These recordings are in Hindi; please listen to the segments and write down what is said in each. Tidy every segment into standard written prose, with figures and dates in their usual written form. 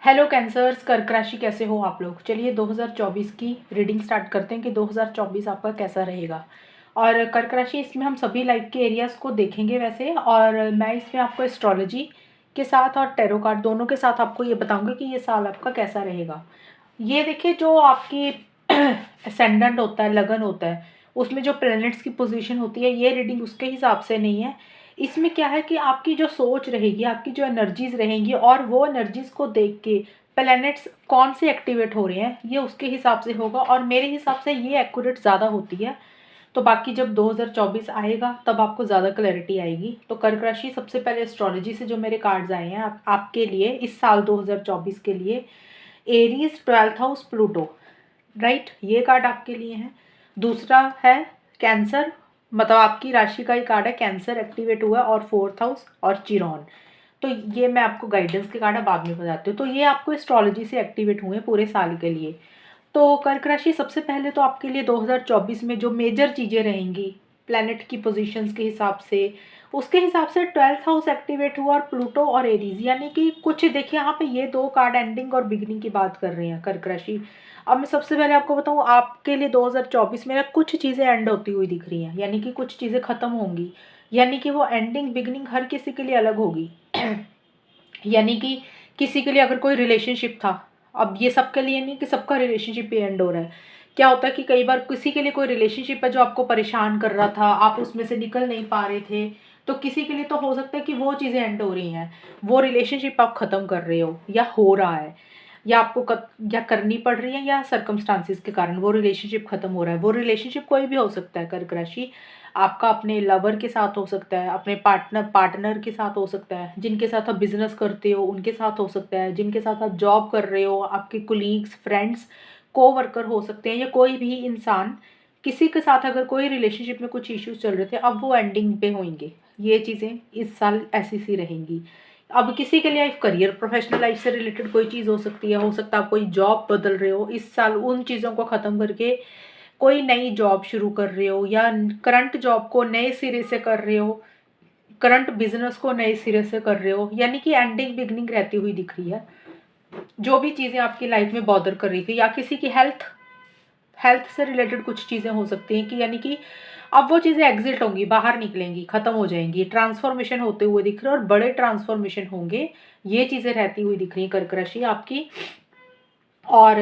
हेलो कैंसर्स, कर्क राशि कैसे हो आप लोग। चलिए 2024 की रीडिंग स्टार्ट करते हैं कि 2024 आपका कैसा रहेगा। और कर्क राशि, इसमें हम सभी लाइफ के एरियाज़ को देखेंगे वैसे, और मैं इसमें आपको एस्ट्रोलॉजी के साथ और टैरो कार्ड दोनों के साथ आपको ये बताऊंगी कि ये साल आपका कैसा रहेगा। ये देखिए, जो आपकी असेंडेंट होता है, लगन होता है, उसमें जो प्लैनेट्स की पोजीशन होती है, ये रीडिंग उसके हिसाब से नहीं है। इसमें क्या है कि आपकी जो सोच रहेगी, आपकी जो एनर्जीज रहेंगी, और वो एनर्जीज को देख के प्लैनेट्स कौन से एक्टिवेट हो रहे हैं ये उसके हिसाब से होगा, और मेरे हिसाब से ये एक्यूरेट ज़्यादा होती है। तो बाकी जब 2024 आएगा तब आपको ज़्यादा क्लैरिटी आएगी। तो कर्क राशि, सबसे पहले एस्ट्रोलॉजी से जो मेरे कार्ड्स आए हैं आपके लिए इस साल 2024 के लिए, Aries, 12th house, Pluto, right, ये कार्ड आपके लिए है। दूसरा है कैंसर, मतलब आपकी राशि का ही कार्ड है, कैंसर एक्टिवेट हुआ है, और 4th हाउस और चिरॉन। तो ये मैं आपको गाइडेंस के कार्ड बाद में बताती हूँ। तो ये आपको एस्ट्रोलॉजी से एक्टिवेट हुए पूरे साल के लिए। तो कर्क राशि, सबसे पहले तो आपके लिए 2024 में जो मेजर चीज़ें रहेंगी प्लैनेट की पोजीशंस के हिसाब से, उसके हिसाब से 12th हाउस एक्टिवेट हुआ, और प्लूटो और एरीज, यानी कि कुछ देखिए यहाँ पे ये दो कार्ड एंडिंग और बिगनिंग की बात कर रहे हैं कर्क राशि। अब मैं सबसे पहले आपको बताऊँ, आपके लिए 2024 में ना कुछ चीज़ें एंड होती हुई दिख रही हैं, यानी कि कुछ चीज़ें ख़त्म होंगी, यानी कि वो एंडिंग बिगनिंग हर किसी के लिए अलग होगी। यानी कि किसी के लिए अगर कोई रिलेशनशिप था, अब ये सबके लिए नहीं कि सबका रिलेशनशिप ही एंड हो रहा है। क्या होता है कि कई बार किसी के लिए कोई रिलेशनशिप है जो आपको परेशान कर रहा था, आप उसमें से निकल नहीं पा रहे थे, तो किसी के लिए तो हो सकता है कि वो चीज़ें एंड हो रही हैं, वो रिलेशनशिप आप ख़त्म कर रहे हो या हो रहा है, या आपको या करनी पड़ रही है, या सर्कमस्टांसिस के कारण वो रिलेशनशिप ख़त्म हो रहा है। वो रिलेशनशिप कोई भी हो सकता है कर्क राशि, आपका अपने लवर के साथ हो सकता है, अपने पार्टनर के साथ हो सकता है, जिनके साथ आप बिजनेस करते हो उनके साथ हो सकता है, जिनके साथ आप जॉब कर रहे हो, आपके कुलीग्स, फ्रेंड्स, कोवर्कर हो सकते हैं, या कोई भी इंसान, किसी के साथ अगर कोई रिलेशनशिप में कुछ इश्यूज चल रहे थे, अब वो एंडिंग पे होंगे। ये चीज़ें इस साल ऐसी सी रहेंगी। अब किसी के लिए करियर, प्रोफेशनल लाइफ से रिलेटेड कोई चीज़ हो सकती है, हो सकता है आप कोई जॉब बदल रहे हो इस साल, उन चीज़ों को ख़त्म करके कोई नई जॉब शुरू कर रहे हो, या करंट जॉब को नए सिरे से कर रहे हो, करंट बिजनेस को नए सिरे से कर रहे हो, यानी कि एंडिंग बिगनिंग रहती हुई दिख रही है। जो भी चीज़ें आपकी लाइफ में बॉदर कर रही थी, या किसी की हेल्थ हेल्थ से रिलेटेड कुछ चीज़ें हो सकती हैं, कि यानी कि अब वो चीज़ें एग्जिट होंगी, बाहर निकलेंगी, ख़त्म हो जाएंगी, ट्रांसफॉर्मेशन होते हुए दिख रहे हैं, और बड़े ट्रांसफॉर्मेशन होंगे। ये चीज़ें रहती हुई दिख रही हैं कर्क राशि आपकी। और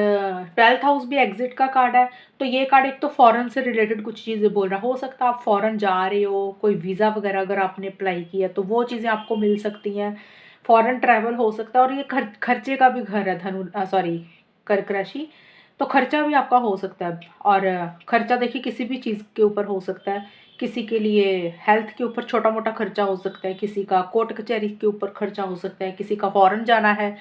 12th हाउस भी एग्जिट का कार्ड है। तो ये कार्ड एक तो फॉरेन से रिलेटेड कुछ चीज़ें बोल रहा, हो सकता है आप फॉरेन जा रहे हो, कोई वीज़ा वगैरह अगर आपने अप्लाई किया तो वो चीज़ें आपको मिल सकती हैं, फॉरेन ट्रैवल हो सकता है। और ये खर्चे का भी घर है सॉरी, कर्क राशि, तो खर्चा भी आपका हो सकता है। और खर्चा देखिए किसी भी चीज़ के ऊपर हो सकता है, किसी के लिए हेल्थ के ऊपर छोटा मोटा खर्चा हो सकता है, किसी का कोर्ट कचहरी के ऊपर खर्चा हो सकता है, किसी का फॉरेन जाना है,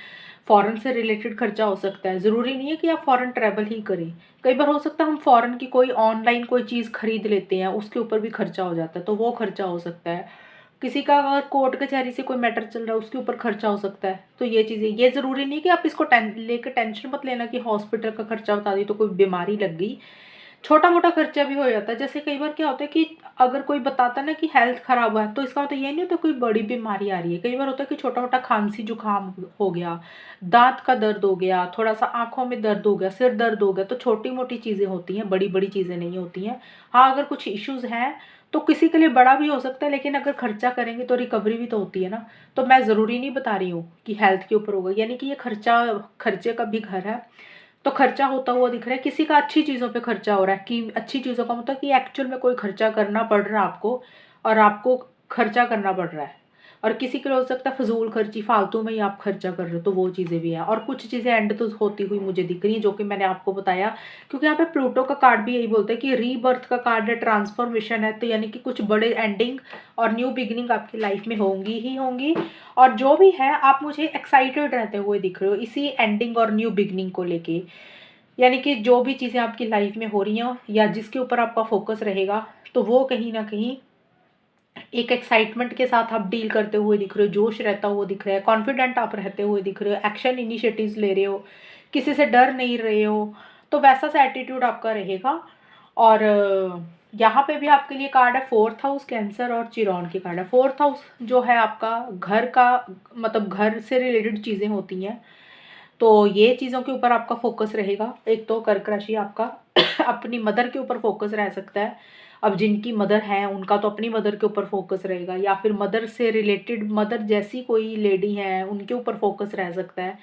फॉरेन से रिलेटेड खर्चा हो सकता है। ज़रूरी नहीं है कि आप फॉरेन ट्रैवल ही करें, कई बार हो सकता है हम फॉरेन की कोई ऑनलाइन कोई चीज़ खरीद लेते हैं, उसके ऊपर भी खर्चा हो जाता है, तो वो खर्चा हो सकता है। किसी का अगर कोर्ट कचहरी से कोई मैटर चल रहा है उसके ऊपर खर्चा हो सकता है। तो ये चीज़ें, ये ज़रूरी नहीं कि आप इसको लेकर टेंशन मत लेना कि हॉस्पिटल का खर्चा बता दी तो कोई बीमारी लग गई, छोटा मोटा खर्चा भी हो जाता है। जैसे कई बार क्या होता है कि अगर कोई बताता है ना कि हेल्थ खराब हुआ है, तो इसका मतलब ये नहीं होता कोई बड़ी बीमारी आ रही है। कई बार होता है कि छोटा मोटा खांसी जुकाम हो गया, दांत का दर्द हो गया, थोड़ा सा आंखों में दर्द हो गया, सिर दर्द हो गया, तो छोटी मोटी चीज़ें होती हैं, बड़ी बड़ी चीज़ें नहीं होती हैं। हाँ, अगर कुछ इश्यूज हैं तो किसी के लिए बड़ा भी हो सकता है, लेकिन अगर खर्चा करेंगे तो रिकवरी भी तो होती है ना। तो मैं ज़रूरी नहीं बता रही हूँ कि हेल्थ के ऊपर होगा, यानी कि ये खर्चे का भी घर है। तो खर्चा होता हुआ दिख रहा है, किसी का अच्छी चीज़ों पे खर्चा हो रहा है, कि अच्छी चीज़ों का मतलब कि एक्चुअल में कोई खर्चा करना पड़ रहा है आपको, और आपको खर्चा करना पड़ रहा है। और किसी के लिए हो सकता है फजूल खर्ची, फालतू में ही आप खर्चा कर रहे हो, तो वो चीज़ें भी हैं। और कुछ चीज़ें एंड तो होती हुई मुझे दिख रही हैं, जो कि मैंने आपको बताया, क्योंकि यहाँ पे प्लूटो का कार्ड भी यही बोलता है कि रीबर्थ का कार्ड है, ट्रांसफॉर्मेशन है, तो यानी कि कुछ बड़े एंडिंग और न्यू बिगिनिंग आपकी लाइफ में होंगी ही होंगी। और जो भी है, आप मुझे एक्साइटेड रहते हुए दिख रहे हो इसी एंडिंग और न्यू बिगिनिंग को लेके, यानी कि जो भी चीज़ें आपकी लाइफ में हो रही हैं या जिसके ऊपर आपका फोकस रहेगा, तो वो कहीं ना कहीं एक एक्साइटमेंट के साथ आप डील करते हुए दिख रहे हो, जोश रहता हुआ दिख रहा है, कॉन्फिडेंट आप रहते हुए दिख रहे हो, एक्शन इनिशिएटिव्स ले रहे हो, किसी से डर नहीं रहे हो, तो वैसा सा एटीट्यूड आपका रहेगा। और यहाँ पे भी आपके लिए कार्ड है 4th हाउस, कैंसर और चिरॉन की कार्ड है। 4th हाउस जो है आपका घर का, मतलब घर से रिलेटेड चीज़ें होती हैं, तो ये चीज़ों के ऊपर आपका फोकस रहेगा। एक तो कर्क राशि आपका अपनी मदर के ऊपर फोकस रह सकता है। अब जिनकी मदर है उनका तो अपनी मदर के ऊपर फोकस रहेगा, या फिर मदर से रिलेटेड, मदर जैसी कोई लेडी है उनके ऊपर फोकस रह सकता है,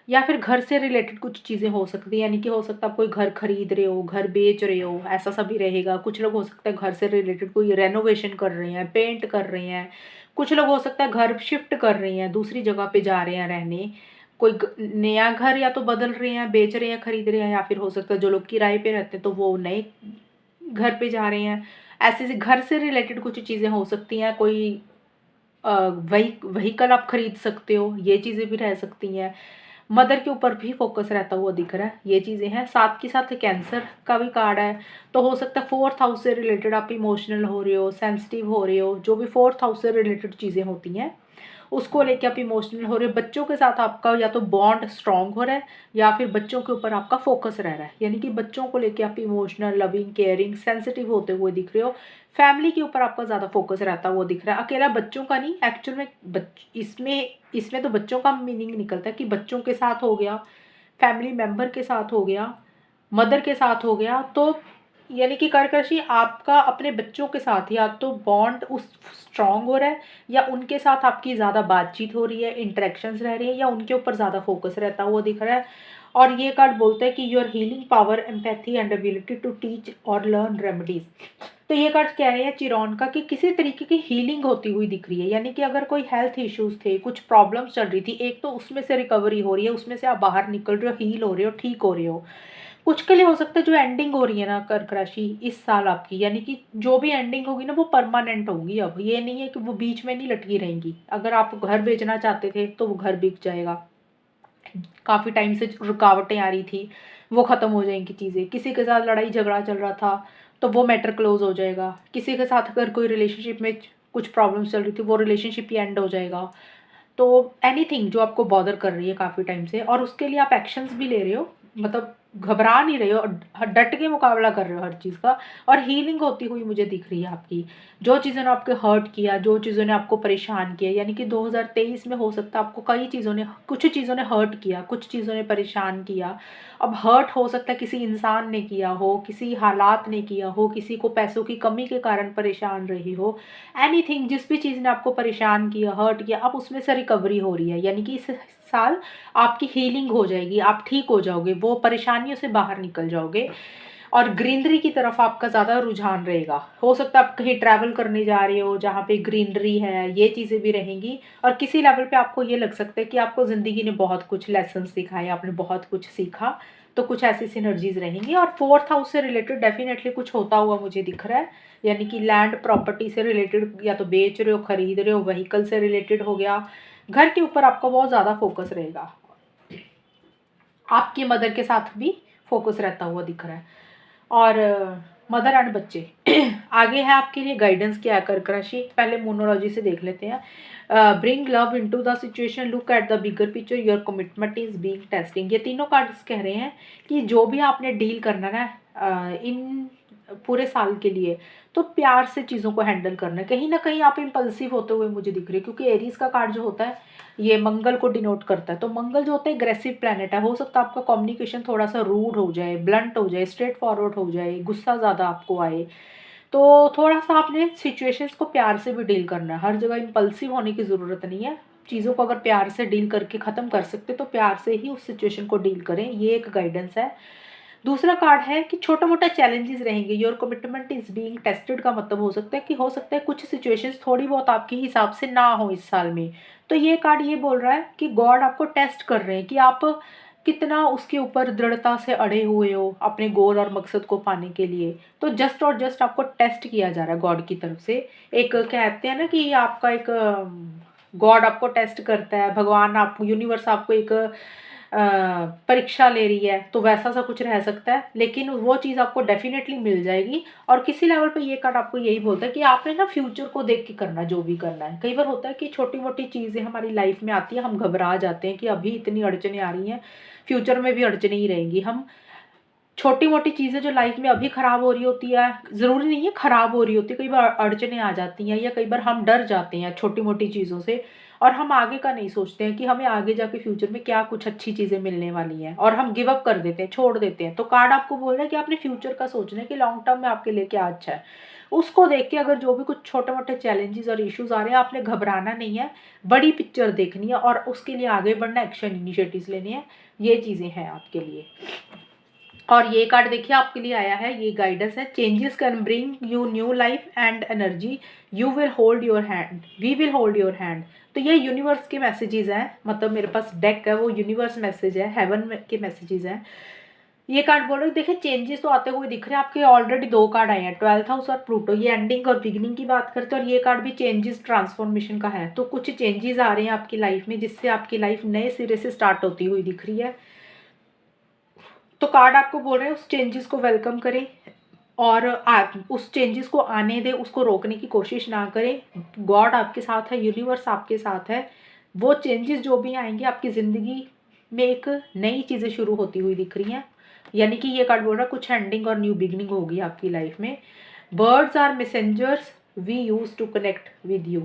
या फिर घर से रिलेटेड कुछ चीज़ें हो सकती है। यानी कि हो सकता है आप कोई घर खरीद रहे हो, घर बेच रहे हो, ऐसा सभी रहेगा। कुछ लोग हो सकता है घर से रिलेटेड कोई रेनोवेशन कर रहे हैं, पेंट कर रहे हैं। कुछ लोग हो सकता है घर शिफ्ट कर रहे हैं, दूसरी जगह पे जा रहे हैं रहने। कोई नया घर या तो बदल रहे हैं, बेच रहे हैं, खरीद रहे हैं, या फिर हो सकता है जो लोग किराए पे रहते हैं तो वो नए घर पे जा रहे हैं। ऐसे ऐसे घर से रिलेटेड कुछ चीज़ें हो सकती हैं। कोई व्हीकल आप खरीद सकते हो, ये चीज़ें भी रह सकती हैं। मदर के ऊपर भी फोकस रहता हुआ दिख रहा है, ये चीज़ें हैं। साथ के साथ कैंसर का भी कार्ड है, तो हो सकता है फोर्थ हाउस से रिलेटेड आप इमोशनल हो रहे हो, सेंसिटिव हो रहे हो। जो भी फोर्थ हाउस से रिलेटेड चीज़ें होती हैं उसको लेके आप इमोशनल हो रहे हो। बच्चों के साथ आपका या तो बॉन्ड स्ट्रांग हो रहा है, या फिर बच्चों के ऊपर आपका फोकस रह रहा है। यानी कि बच्चों को लेके आप इमोशनल, लविंग, केयरिंग, सेंसिटिव होते हुए दिख रहे हो। फैमिली के ऊपर आपका ज़्यादा फोकस रहता हुआ दिख रहा है। अकेला बच्चों का नहीं, एक्चुअल में इसमें इसमें तो बच्चों का मीनिंग निकलता है कि बच्चों के साथ हो गया, फैमिली मेंबर के साथ हो गया, मदर के साथ हो गया। तो यानी कि कर्क राशि आपका अपने बच्चों के साथ या तो बॉन्ड उस स्ट्रांग हो रहा है, या उनके साथ आपकी ज़्यादा बातचीत हो रही है, इंटरेक्शंस रह रही है, या उनके ऊपर ज़्यादा फोकस रहता हुआ दिख रहा है। और ये कार्ड बोलता है कि your healing power, empathy and ability to teach और लर्न रेमेडीज। तो ये कार्ड कह रहे हैं चिरौन का कि किसी तरीके की हीलिंग होती हुई दिख रही है। यानी कि अगर कोई हेल्थ इश्यूज थे, कुछ प्रॉब्लम्स चल रही थी, एक तो उसमें से रिकवरी हो रही है, उसमें से आप बाहर निकल रहे हो, हील हो रहे हो, ठीक हो रहे हो। कुछ के लिए हो सकता है जो एंडिंग हो रही है ना कर्क राशि इस साल आपकी, यानी कि जो भी एंडिंग होगी ना वो परमानेंट होगी। अब ये नहीं है कि वो बीच में नहीं लटकी रहेंगी। अगर आप घर बेचना चाहते थे तो वो घर बिक जाएगा। काफ़ी टाइम से रुकावटें आ रही थी, वो ख़त्म हो जाएंगी चीज़ें। किसी के साथ लड़ाई झगड़ा चल रहा था तो वो मैटर क्लोज हो जाएगा। किसी के साथ अगर कोई रिलेशनशिप में कुछ प्रॉब्लम्स चल रही थी वो रिलेशनशिप ही एंड हो जाएगा। तो एनीथिंग जो आपको बॉदर कर रही है काफ़ी टाइम से, और उसके लिए आप एक्शंस भी ले रहे हो, मतलब घबरा नहीं रहे हो, डट के मुकाबला कर रहे हो हर चीज़ का। और हीलिंग होती हुई मुझे दिख रही है आपकी। जो चीज़ों ने आपको हर्ट किया, जो चीज़ों ने आपको परेशान किया, यानी कि 2023 में हो सकता है आपको कई चीज़ों ने, कुछ चीज़ों ने हर्ट किया, कुछ चीज़ों ने परेशान किया। अब हर्ट हो सकता है किसी इंसान ने किया हो, किसी हालात ने किया हो, किसी को पैसों की कमी के कारण परेशान रही हो। एनीथिंग, जिस भी चीज़ ने आपको परेशान किया, हर्ट किया, अब उसमें से रिकवरी हो रही है। यानी कि इस साल आपकी हीलिंग हो जाएगी, आप ठीक हो जाओगे, वो परेशानियों से बाहर निकल जाओगे। और ग्रीनरी की तरफ आपका ज़्यादा रुझान रहेगा। हो सकता है आप कहीं ट्रैवल करने जा रहे हो जहाँ पे ग्रीनरी है, ये चीज़ें भी रहेंगी। और किसी लेवल पे आपको ये लग सकता है कि आपको ज़िंदगी ने बहुत कुछ लेसन सिखाए, आपने बहुत कुछ सीखा। तो कुछ ऐसी सिनर्जीज रहेंगी। और फोर्थ हाउस से रिलेटेड डेफिनेटली कुछ होता हुआ मुझे दिख रहा है। यानी कि लैंड प्रॉपर्टी से रिलेटेड, या तो बेच रहे हो, खरीद रहे हो, व्हीकल से रिलेटेड हो गया। घर के ऊपर आपका बहुत ज़्यादा फोकस रहेगा। आपकी मदर के साथ भी फोकस रहता हुआ दिख रहा है। और मदर एंड बच्चे आगे है आपके लिए गाइडेंस क्या है कर्क राशि, पहले मोनोलॉजी से देख लेते हैं। Bring love into the situation, look at the bigger picture, your commitment is being testing. ये तीनों कार्ड्स कह रहे हैं कि जो भी आपने डील करना ना इन पूरे साल के लिए, तो प्यार से चीज़ों को हैंडल करना है। कहीं ना कहीं आप इम्पल्सिव होते हुए मुझे दिख रहे हैं, क्योंकि एरीज का कार्ड जो होता है ये मंगल को डिनोट करता है। तो मंगल जो होता है एग्रेसिव प्लैनेट है। हो सकता है आपका कम्युनिकेशन थोड़ा सा रूड हो जाए, ब्लंट हो जाए, स्ट्रेट फॉरवर्ड हो जाए, गुस्सा ज़्यादा आपको आए। तो थोड़ा सा आपने सिचुएशंस को प्यार से भी डील करना है। हर जगह इम्पल्सिव होने की ज़रूरत नहीं है। चीज़ों को अगर प्यार से डील करके ख़त्म कर सकते तो प्यार से ही उस सिचुएशन को डील करें, ये एक गाइडेंस है। दूसरा कार्ड है कि छोटा मोटा चैलेंजेस रहेंगे, your commitment is being tested का मतलब हो सकता है कि हो सकता है कुछ सिचुएशंस थोड़ी बहुत आपके हिसाब से ना हो इस साल में। तो ये कार्ड ये बोल रहा है कि गॉड आपको टेस्ट कर रहे हैं कि आप कितना उसके ऊपर दृढ़ता से अड़े हुए हो अपने गोल और मकसद को पाने के लिए। तो जस्ट और जस्ट आपको टेस्ट किया जा रहा है गॉड की तरफ से। एक कहते हैं ना कि आपका एक गॉड आपको टेस्ट करता है, भगवान आप, यूनिवर्स आपको एक परीक्षा ले रही है, तो वैसा सा कुछ रह सकता है। लेकिन वो चीज़ आपको डेफिनेटली मिल जाएगी। और किसी लेवल पे ये कार्ड आपको यही बोलता है कि आपने ना फ्यूचर को देख के करना जो भी करना है। कई बार होता है कि छोटी मोटी चीज़ें हमारी लाइफ में आती है, हम घबरा जाते हैं कि अभी इतनी अड़चने आ रही हैं, फ्यूचर में भी अड़चने ही रहेंगी। हम छोटी मोटी चीज़ें जो लाइफ में अभी ख़राब हो रही होती है, ज़रूरी नहीं है ख़राब हो रही होती है, कई बार अड़चने आ जाती हैं, या कई बार हम डर जाते हैं छोटी मोटी चीज़ों से। और हम आगे का नहीं सोचते हैं कि हमें आगे जाके फ्यूचर में क्या कुछ अच्छी चीज़ें मिलने वाली हैं, और हम गिव अप कर देते हैं, छोड़ देते हैं। तो कार्ड आपको बोल रहा है कि आपने फ्यूचर का सोचना है कि लॉन्ग टर्म में आपके लिए क्या अच्छा है। उसको देख के अगर जो भी कुछ छोटे मोटे चैलेंजेस और इश्यूज आ रहे हैं, आपने घबराना नहीं है, बड़ी पिक्चर देखनी है और उसके लिए आगे बढ़ना, एक्शन इनिशिएटिव्स लेने हैं। ये चीज़ें हैं आपके लिए। और ये कार्ड देखिए आपके लिए आया है, ये गाइडेंस है। Changes can bring you new life and energy, you will hold your hand, we will hold your hand. तो ये यूनिवर्स के मैसेजेस हैं, मतलब मेरे पास डेक है वो यूनिवर्स मैसेज है, हेवन के मैसेजेस हैं। ये कार्ड बोल रहे देखिए चेंजेस तो आते हुए दिख रहे हैं आपके। ऑलरेडी 2 कार्ड आए हैं, 12th हाउस और प्लूटो। ये एंडिंग और बिगिनिंग की बात करते हैं, और ये कार्ड भी चेंजेस ट्रांसफॉर्मेशन का है। तो कुछ चेंजेस आ रहे हैं आपकी लाइफ में, जिससे आपकी लाइफ नए सिरे से स्टार्ट होती हुई दिख रही है। तो कार्ड आपको बोल रहे हैं उस चेंजेस को वेलकम करें, और आप उस चेंजेस को आने दें, उसको रोकने की कोशिश ना करें। गॉड आपके साथ है, यूनिवर्स आपके साथ है। वो चेंजेस जो भी आएंगे आपकी ज़िंदगी में, एक नई चीज़ें शुरू होती हुई दिख रही हैं। यानी कि ये कार्ड बोल रहा है कुछ एंडिंग और न्यू बिगनिंग होगी आपकी लाइफ में। Birds are messengers we use to connect with you.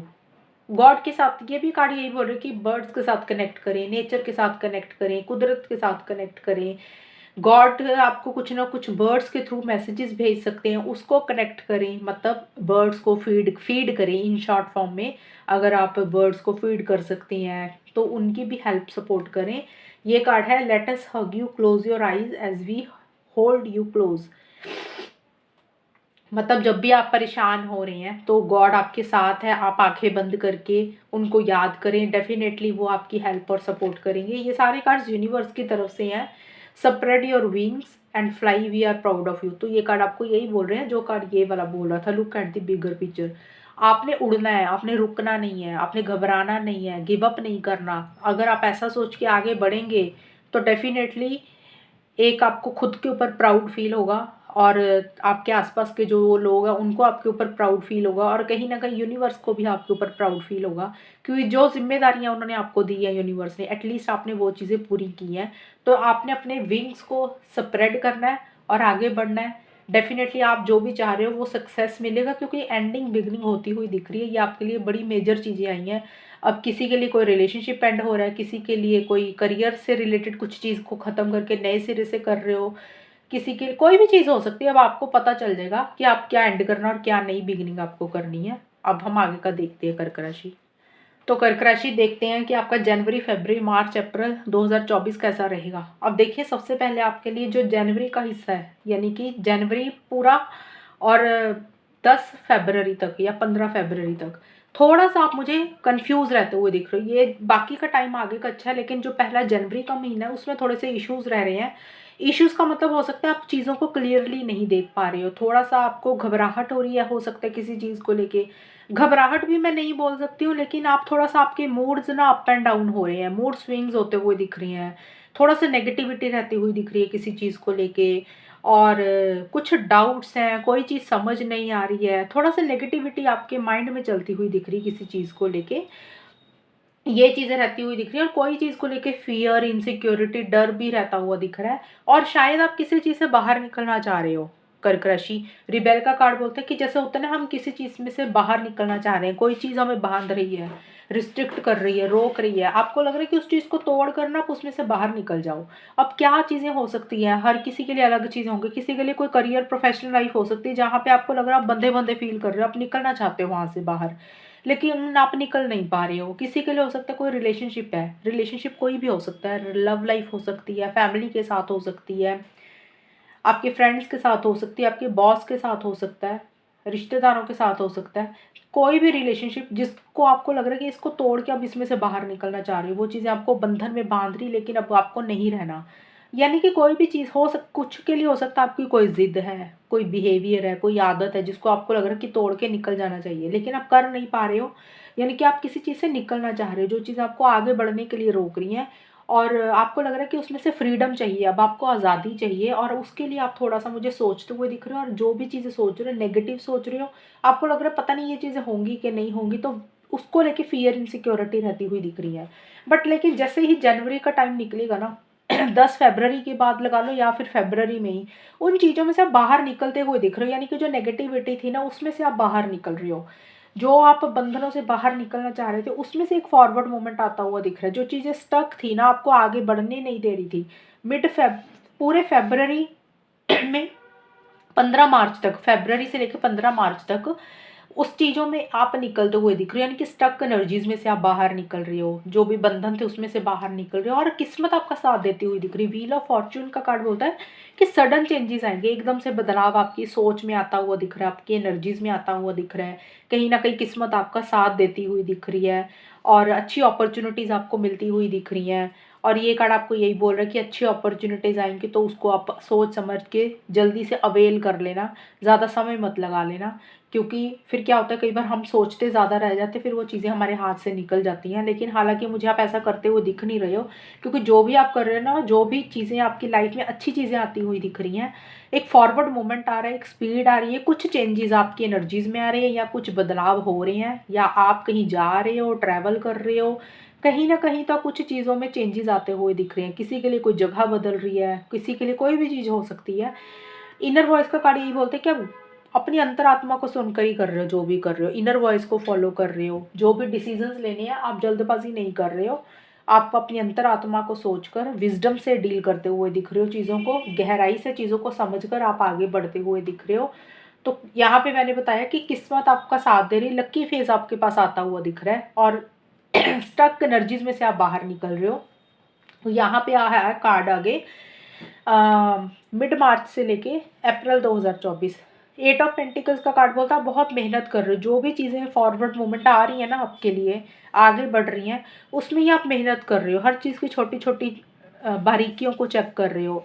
God के साथ ये भी कार्ड यही बोल रहे हैं कि बर्ड्स के साथ कनेक्ट करें, नेचर के साथ कनेक्ट करें, कुदरत के साथ कनेक्ट करें। गॉड आपको कुछ ना कुछ बर्ड्स के थ्रू मैसेजेस भेज सकते हैं, उसको कनेक्ट करें। मतलब बर्ड्स को फीड फीड करें इन शॉर्ट फॉर्म में। अगर आप बर्ड्स को फीड कर सकती हैं तो उनकी भी हेल्प सपोर्ट करें। ये कार्ड है let us hug you, close your eyes as we hold you close. मतलब जब भी आप परेशान हो रहे हैं तो गॉड आपके साथ है, आप आंखें बंद करके उनको याद करें, डेफिनेटली वो आपकी हेल्प और सपोर्ट करेंगे। ये सारे कार्ड्स यूनिवर्स की तरफ से हैं। Spread your wings and fly, we are proud of you. तो ये कार्ड आपको यही बोल रहे हैं जो कार्ड ये वाला बोल रहा था, look at the bigger picture. आपने उड़ना है, आपने रुकना नहीं है, आपने घबराना नहीं है, गिव अप नहीं करना। अगर आप ऐसा सोच के आगे बढ़ेंगे तो डेफिनेटली एक आपको खुद के ऊपर प्राउड फील होगा, और आपके आसपास के जो लोग हैं उनको आपके ऊपर प्राउड फील होगा, और कहीं ना कहीं यूनिवर्स को भी आपके ऊपर प्राउड फील होगा। क्योंकि जो जिम्मेदारियां उन्होंने आपको दी है यूनिवर्स ने, एटलीस्ट आपने वो चीज़ें पूरी की हैं। तो आपने अपने विंग्स को स्प्रेड करना है और आगे बढ़ना है। डेफिनेटली आप जो भी चाह रहे हो वो सक्सेस मिलेगा, क्योंकि एंडिंग बिगनिंग होती हुई दिख रही है। ये आपके लिए बड़ी मेजर चीज़ें आई हैं। अब किसी के लिए कोई रिलेशनशिप एंड हो रहा है, किसी के लिए कोई करियर से रिलेटेड कुछ चीज़ को ख़त्म करके नए सिरे से कर रहे हो, किसी के कोई भी चीज़ हो सकती है। अब आपको पता चल जाएगा कि आप क्या एंड करना और क्या नई बिगिनिंग आपको करनी है। अब हम आगे का देखते हैं कर्क राशि। तो कर्क राशि देखते हैं कि आपका जनवरी फरवरी मार्च अप्रैल 2024 कैसा रहेगा। अब देखिए सबसे पहले आपके लिए जो जनवरी का हिस्सा है, यानी कि जनवरी पूरा और 10 फरवरी तक या 15 फरवरी तक थोड़ा सा आप मुझे कंफ्यूज रहते हुए दिख रहे हो। ये बाकी का टाइम आगे का अच्छा है, लेकिन जो पहला जनवरी का महीना है उसमें थोड़े से इश्यूज रह रहे हैं। इश्यूज का मतलब हो सकता है आप चीज़ों को क्लियरली नहीं देख पा रहे हो, थोड़ा सा आपको घबराहट हो रही है, हो सकता है किसी चीज़ को लेके। घबराहट भी मैं नहीं बोल सकती हूँ, लेकिन आप थोड़ा सा आपके मूड्स ना अप एंड डाउन हो रहे हैं, मूड स्विंग्स होते हुए दिख रही हैं। थोड़ा सा नेगेटिविटी रहती हुई दिख रही है किसी चीज़ को लेके, और कुछ डाउट्स हैं, कोई चीज़ समझ नहीं आ रही है, थोड़ा सा नेगेटिविटी आपके माइंड में चलती हुई दिख रही है किसी चीज़ को लेके। ये चीज़ें रहती हुई दिख रही है, और कोई चीज़ को लेके फियर, इनसिक्योरिटी, डर भी रहता हुआ दिख रहा है। और शायद आप किसी चीज़ से बाहर निकलना चाह रहे हो। कर्क राशि रिबेल का कार्ड बोलते हैं कि जैसे होता है ना, हम किसी चीज़ में से बाहर निकलना चाह रहे हैं, कोई चीज़ हमें बांध रही है, रिस्ट्रिक्ट कर रही है, रोक रही है, आपको लग रहा है कि उस चीज़ को तोड़ कर ना आप उसमें से बाहर निकल जाओ। अब क्या चीज़ें हो सकती हैं, हर किसी के लिए अलग चीज़ें होंगी। किसी के लिए कोई करियर प्रोफेशनल लाइफ हो सकती है जहाँ पे आपको लग रहा है आप बंधे बंधे फील कर रहे हो, आप निकलना चाहते हो वहाँ से बाहर, लेकिन आप निकल नहीं पा रहे हो। किसी के लिए हो सकता है कोई रिलेशनशिप है, रिलेशनशिप कोई भी हो सकता है, लव लाइफ हो सकती है, फैमिली के साथ हो सकती है, आपके फ्रेंड्स के साथ हो सकती है, आपके बॉस के साथ हो सकता है, रिश्तेदारों के साथ हो सकता है। कोई भी रिलेशनशिप जिसको आपको लग रहा है कि इसको तोड़ के अब इसमें से बाहर निकलना चाह रहे हो, वो चीज़ें आपको बंधन में बांध रही, लेकिन अब आपको नहीं रहना। यानी कि कोई भी चीज़ कुछ के लिए हो सकता है आपकी कोई जिद है, कोई बिहेवियर है, कोई आदत है जिसको आपको लग रहा है कि तोड़ के निकल जाना चाहिए, लेकिन आप कर नहीं पा रहे हो। यानी कि आप किसी चीज़ से निकलना चाह रहे हो, जो चीज़ आपको आगे बढ़ने के लिए रोक रही है, और आपको लग रहा है कि उसमें से फ्रीडम चाहिए, अब आपको आज़ादी चाहिए, और उसके लिए आप थोड़ा सा मुझे सोचते हुए दिख रहे हो। और जो भी चीज़ें सोच रहे हो, नेगेटिव सोच रहे हो, आपको लग रहा है पता नहीं ये चीज़ें होंगी कि नहीं होंगी, तो उसको लेके फियर इनसिक्योरिटी रहती हुई दिख रही है। बट लेकिन जैसे ही जनवरी का टाइम निकलेगा ना, 10 फरवरी के बाद लगा लो या फिर फरवरी में ही, उन चीज़ों में से आप बाहर निकलते हुए दिख रहे हो। यानी कि जो नेगेटिविटी थी ना उसमें से आप बाहर निकल रहे हो। जो आप बंधनों से बाहर निकलना चाह रहे थे उसमें से एक फॉरवर्ड मूवमेंट आता हुआ दिख रहा है। जो चीज़ें स्टक थी ना, आपको आगे बढ़ने नहीं दे रही थी, मिड फेब पूरे फेब्रवरी में 15 मार्च तक, फेब्रवरी से लेकर 15 मार्च तक उस चीज़ों में आप निकलते हुए दिख रहे हो, यानी कि स्टक एनर्जीज में से आप बाहर निकल रहे हो, जो भी बंधन थे उसमें से बाहर निकल रहे हो, और किस्मत आपका साथ देती हुई दिख रही है। व्हील ऑफ फॉर्च्यून का कार्ड बोलता है कि सडन चेंजेस आएंगे, एकदम से बदलाव आपकी सोच में आता हुआ दिख रहा है, आपकी एनर्जीज में आता हुआ दिख रहा है। कहीं ना कहीं किस्मत आपका साथ देती हुई दिख रही है और अच्छी अपॉर्चुनिटीज़ आपको मिलती हुई दिख रही हैं। और ये कार्ड आपको यही बोल रहा है कि अच्छी अपॉर्चुनिटीज़ आएंगी तो उसको आप सोच समझ के जल्दी से अवेल कर लेना, ज़्यादा समय मत लगा लेना, क्योंकि फिर क्या होता है कई बार हम सोचते ज़्यादा रह जाते, फिर वो चीज़ें हमारे हाथ से निकल जाती हैं। लेकिन हालांकि मुझे आप ऐसा करते हुए दिख नहीं रहे हो, क्योंकि जो भी आप कर रहे हो ना, जो भी चीज़ें आपकी लाइफ में अच्छी चीज़ें आती हुई दिख रही हैं, एक फॉरवर्ड मूवमेंट आ रहा है, एक स्पीड आ रही है, कुछ चेंजेस आपकी एनर्जीज में आ रहे हैं या कुछ बदलाव हो रहे हैं, या आप कहीं जा रहे हो, ट्रैवल कर रहे हो, कहीं ना कहीं तो कुछ चीज़ों में चेंजेस आते हुए दिख रहे हैं। किसी के लिए कोई जगह बदल रही है, किसी के लिए कोई भी चीज़ हो सकती है। इनर वॉइस का कार्ड यही बोलते हैं कि आप अपनी अंतरात्मा को सुनकर ही कर रहे हो, जो भी कर रहे हो इनर वॉइस को फॉलो कर रहे हो, जो भी डिसीजंस लेने हैं आप जल्दबाजी नहीं कर रहे हो, आप अपनी अंतरात्मा को सोचकर विजडम से डील करते हुए दिख रहे हो, चीज़ों को गहराई से चीज़ों को समझकर आप आगे बढ़ते हुए दिख रहे हो। तो यहाँ पे मैंने बताया कि किस्मत आपका साथ दे रही, लक्की फेज आपके पास आता हुआ दिख रहा है और स्टक एनर्जीज में से आप बाहर निकल रहे हो। तो यहाँ पे आया है कार्ड आगे मिड मार्च से लेके अप्रैल 2024। एट ऑफ पेंटिकल्स का कार्ड बोलता है बहुत मेहनत कर रहे हो, जो भी चीज़ें फॉरवर्ड मूवमेंट आ रही है ना आपके लिए, आगे बढ़ रही हैं, उसमें ही आप मेहनत कर रहे हो, हर चीज़ की छोटी छोटी बारीकियों को चेक कर रहे हो।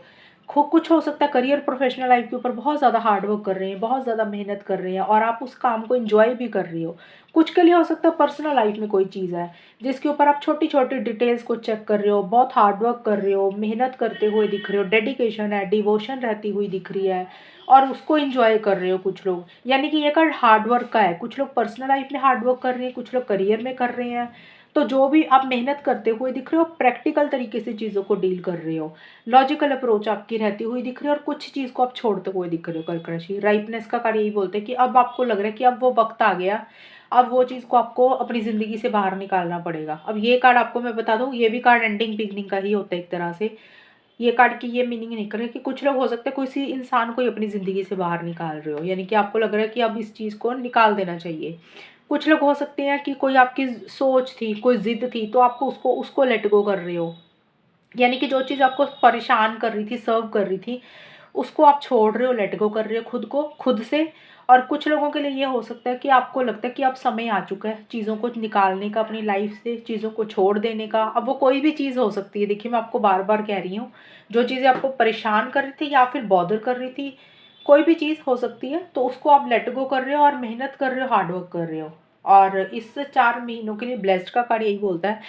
खूब कुछ हो सकता है करियर प्रोफेशनल लाइफ के ऊपर बहुत ज़्यादा हार्ड वर्क कर रहे हैं, बहुत ज़्यादा मेहनत कर रहे हैं और आप उस काम को एंजॉय भी कर रही हो। कुछ के लिए हो सकता है पर्सनल लाइफ में कोई चीज़ है जिसके ऊपर आप छोटी छोटी डिटेल्स को चेक कर रहे हो, बहुत हार्ड वर्क कर रहे हो, मेहनत करते हुए दिख रहे हो, डेडिकेशन है, डिवोशन रहती हुई दिख रही है और उसको एंजॉय कर रहे हो कुछ लोग। यानी कि ये कार्ड हार्ड वर्क का है, कुछ लोग पर्सनल लाइफ में हार्ड वर्क कर रहे हैं, कुछ लोग करियर में कर रहे हैं। तो जो भी आप मेहनत करते हुए दिख रहे हो, प्रैक्टिकल तरीके से चीज़ों को डील कर रहे हो, लॉजिकल अप्रोच आपकी रहती हुई दिख रही है और कुछ चीज़ को आप छोड़ते हुए दिख रहे हो। कर्क राशि राइपनेस का कार्य यही बोलते हैं कि अब आपको लग रहा है कि अब वो वक्त आ गया, अब वो चीज़ को आपको अपनी ज़िंदगी से बाहर निकालना पड़ेगा। अब ये कार्ड आपको मैं बता दूँ, ये भी कार्ड एंडिंग बिगनिंग का ही होता है एक तरह से। ये कार्ड की ये मीनिंग नहीं कर रहे कि कुछ लोग हो सकते हैं किसी इंसान को ही अपनी ज़िंदगी से बाहर निकाल रहे हो, यानी कि आपको लग रहा है कि अब इस चीज़ को निकाल देना चाहिए। कुछ लोग हो सकते हैं कि कोई आपकी सोच थी, कोई ज़िद थी, तो आपको उसको उसको लेट गो कर रहे हो, यानी कि जो चीज़ आपको परेशान कर रही थी, सर्व कर रही थी, उसको आप छोड़ रहे हो, लेट गो कर रहे हो खुद को, खुद से। और कुछ लोगों के लिए ये हो सकता है कि आपको लगता है कि अब समय आ चुका है चीज़ों को निकालने का अपनी लाइफ से, चीज़ों को छोड़ देने का। अब वो कोई भी चीज़ हो सकती है, देखिए मैं आपको बार बार कह रही हूँ, जो चीज़ें आपको परेशान कर रही थी या फिर बॉदर कर रही थी, कोई भी चीज़ हो सकती है, तो उसको आप लेट गो कर रहे हो और मेहनत कर रहे हो, हार्ड वर्क कर रहे हो। और इस 4 महीनों के लिए ब्लेस्ड का कार्ड यही बोलता है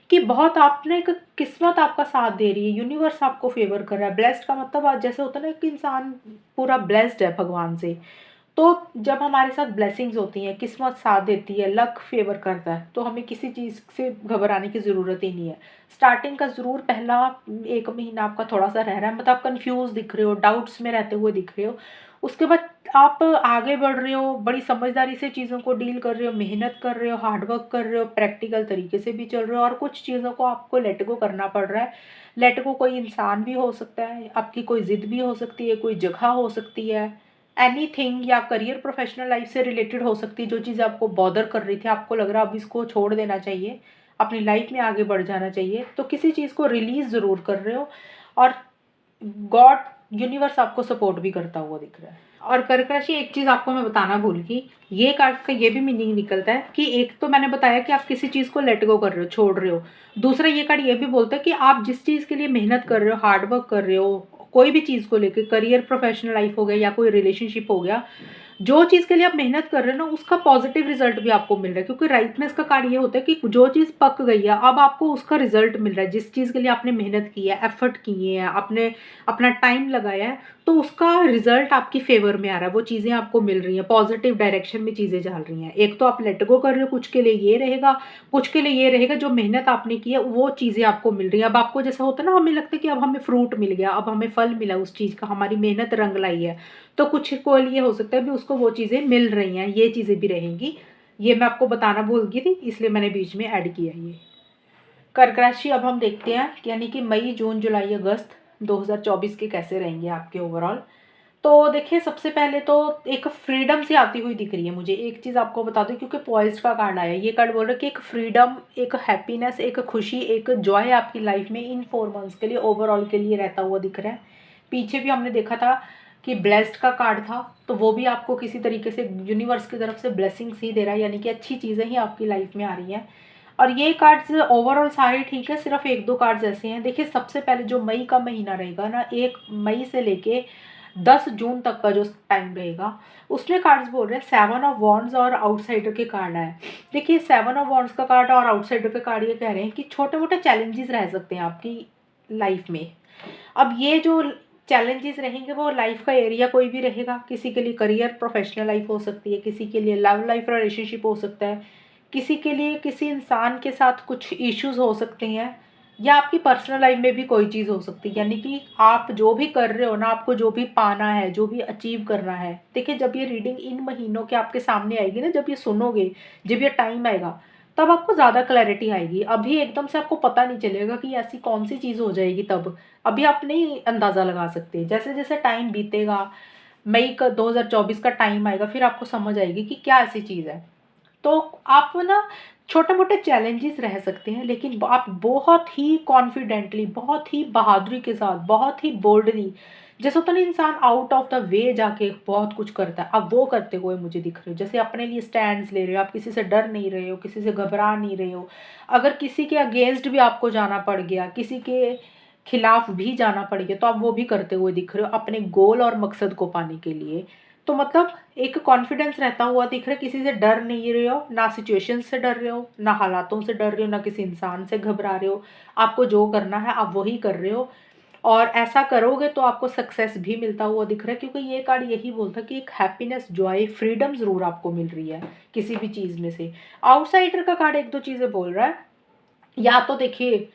कि बहुत आपने एक किस्मत आपका साथ दे रही है, यूनिवर्स आपको फेवर कर रहा है। ब्लेस्ड का मतलब आज जैसे होता है ना कि इंसान पूरा ब्लेस्ड है भगवान से, तो जब हमारे साथ ब्लेसिंग्स होती हैं, किस्मत साथ देती है, लक फेवर करता है, तो हमें किसी चीज़ से घबराने की ज़रूरत ही नहीं है। स्टार्टिंग का ज़रूर पहला 1 महीना आपका थोड़ा सा रह रहा है, मतलब आप कन्फ्यूज़ दिख रहे हो, डाउट्स में रहते हुए दिख रहे हो। उसके बाद आप आगे बढ़ रहे हो, बड़ी समझदारी से चीज़ों को डील कर रहे हो, मेहनत कर रहे हो, हार्ड वर्क कर रहे हो, प्रैक्टिकल तरीके से भी चल रहे हो, और कुछ चीज़ों को आपको लेट गो करना पड़ रहा है। लेट गो कोई इंसान भी हो सकता है, आपकी कोई ज़िद भी हो सकती है, कोई जगह हो सकती है, एनीथिंग, या करियर प्रोफेशनल लाइफ से रिलेटेड हो सकती है। जो चीज़ आपको बॉदर कर रही थी, आपको लग रहा है अब इसको छोड़ देना चाहिए, अपनी लाइफ में आगे बढ़ जाना चाहिए, तो किसी चीज़ को रिलीज़ ज़रूर कर रहे हो। और गॉड, यूनिवर्स आपको सपोर्ट भी करता हुआ दिख रहा है। और कर्क राशि, एक चीज़ आपको मैं बताना भूल गई, ये कार्ड का ये भी मीनिंग निकलता है कि एक तो मैंने बताया कि आप किसी चीज़ को लेट गो कर रहे हो, छोड़ रहे हो। दूसरा ये कार्ड ये भी बोलता है कि आप जिस चीज़ के लिए मेहनत कर रहे हो, हार्ड वर्क कर रहे हो, कोई भी चीज़ को लेकर, करियर प्रोफेशनल लाइफ हो गया या कोई रिलेशनशिप हो गया, जो चीज़ के लिए आप मेहनत कर रहे हो ना, उसका पॉजिटिव रिजल्ट भी आपको मिल रहा है। क्योंकि राइटनेस का कार्ड ये होता है कि जो चीज़ पक गई है, अब आपको उसका रिजल्ट मिल रहा है। जिस चीज़ के लिए आपने मेहनत की है, एफर्ट किए हैं, आपने अपना टाइम लगाया है, तो उसका रिजल्ट आपकी फेवर में आ रहा है, वो चीज़ें आपको मिल रही हैं, पॉजिटिव डायरेक्शन में चीज़ें चल रही हैं। एक तो आप लेट गो कर रहे हो, कुछ के लिए ये रहेगा, कुछ के लिए ये रहेगा, जो मेहनत आपने की है वो चीज़ें आपको मिल रही हैं। अब आपको जैसा होता है ना, हमें लगता है कि अब हमें फ्रूट मिल गया, अब हमें फल मिला उस चीज़ का, हमारी मेहनत रंग लाई है, तो कुछ को लिए हो सकता है भी उसको वो चीज़ें मिल रही हैं, ये चीज़ें भी रहेंगी। ये मैं आपको बताना भूल गई थी, इसलिए मैंने बीच में ऐड किया ये। कर्क राशि अब हम देखते हैं कि यानी कि मई, जून, जुलाई, अगस्त 2024 के कैसे रहेंगे आपके ओवरऑल। तो देखिए, सबसे पहले तो एक फ्रीडम सी आती हुई दिख रही है मुझे। एक चीज़ आपको बता दूं, क्योंकि पॉइज्ड का कार्ड आया, ये कार्ड बोल रहा है कि एक फ्रीडम, एक हैप्पीनेस, एक खुशी, एक जॉय आपकी लाइफ में इन 4 मंथ्स के लिए ओवरऑल के लिए रहता हुआ दिख रहा है। पीछे भी हमने देखा था कि ब्लेस्ड का कार्ड था, तो वो भी आपको किसी तरीके से यूनिवर्स की तरफ से ब्लेसिंग्स ही दे रहा है, यानी कि अच्छी चीज़ें ही आपकी लाइफ में आ रही हैं। और ये कार्ड्स ओवरऑल सारे ठीक है, सिर्फ एक दो कार्ड्स ऐसे हैं। देखिए, सबसे पहले जो मई का महीना रहेगा ना, 1 मई से लेके 10 जून तक का जो टाइम रहेगा, उसमें कार्ड्स बोल रहे हैं 7 ऑफ वॉन्ड्स और आउटसाइडर के कार्ड है। देखिए, 7 ऑफ वॉन्ड्स का कार्ड और आउटसाइडर के कार्ड ये कह रहे हैं कि छोटे मोटे चैलेंजेस रह सकते हैं आपकी लाइफ में। अब ये जो चैलेंजेस रहेंगे वो लाइफ का एरिया कोई भी रहेगा। किसी के लिए करियर, प्रोफेशनल लाइफ हो सकती है, किसी के लिए लव लाइफ, रिलेशनशिप हो सकता है, किसी के लिए किसी इंसान के साथ कुछ इश्यूज हो सकते हैं, या आपकी पर्सनल लाइफ में भी कोई चीज़ हो सकती है। यानी कि आप जो भी कर रहे हो ना, आपको जो भी पाना है, जो भी अचीव करना है, देखिए जब ये रीडिंग इन महीनों के आपके सामने आएगी ना, जब ये सुनोगे, जब ये टाइम आएगा, तब आपको ज़्यादा क्लैरिटी आएगी। अभी एकदम से आपको पता नहीं चलेगा कि ऐसी कौन सी चीज़ हो जाएगी तब। अभी आप नहीं अंदाज़ा लगा सकते। जैसे जैसे टाइम बीतेगा, मई का 2024 का टाइम आएगा, फिर आपको समझ आएगी कि क्या ऐसी चीज़ है। तो आप ना छोटे मोटे चैलेंजेस रह सकते हैं, लेकिन आप बहुत ही कॉन्फिडेंटली, बहुत ही बहादुरी के साथ, बहुत ही बोल्डली, जैसे होता ना इंसान आउट ऑफ द वे जाके बहुत कुछ करता है, आप वो करते हुए मुझे दिख रहे हो। जैसे अपने लिए स्टैंड्स ले रहे हो, आप किसी से डर नहीं रहे हो, किसी से घबरा नहीं रहे हो। अगर किसी के अगेंस्ट भी आपको जाना पड़ गया, किसी के खिलाफ भी जाना पड़ गया, तो आप वो भी करते हुए दिख रहे हो अपने गोल और मकसद को पाने के लिए। तो मतलब एक कॉन्फिडेंस रहता हुआ दिख रहा है, किसी से डर नहीं रहे हो, ना सिचुएशन से डर रहे हो, ना हालातों से डर रहे हो, ना किसी इंसान से घबरा रहे हो। आपको जो करना है आप वही कर रहे हो, और ऐसा करोगे तो आपको सक्सेस भी मिलता हुआ दिख रहा है, क्योंकि ये कार्ड यही बोलता है कि एक हैप्पीनेस, जॉय, फ्रीडम ज़रूर आपको मिल रही है किसी भी चीज़ में से। आउटसाइडर का कार्ड एक दो चीज़ें बोल रहा है। या तो देखिए,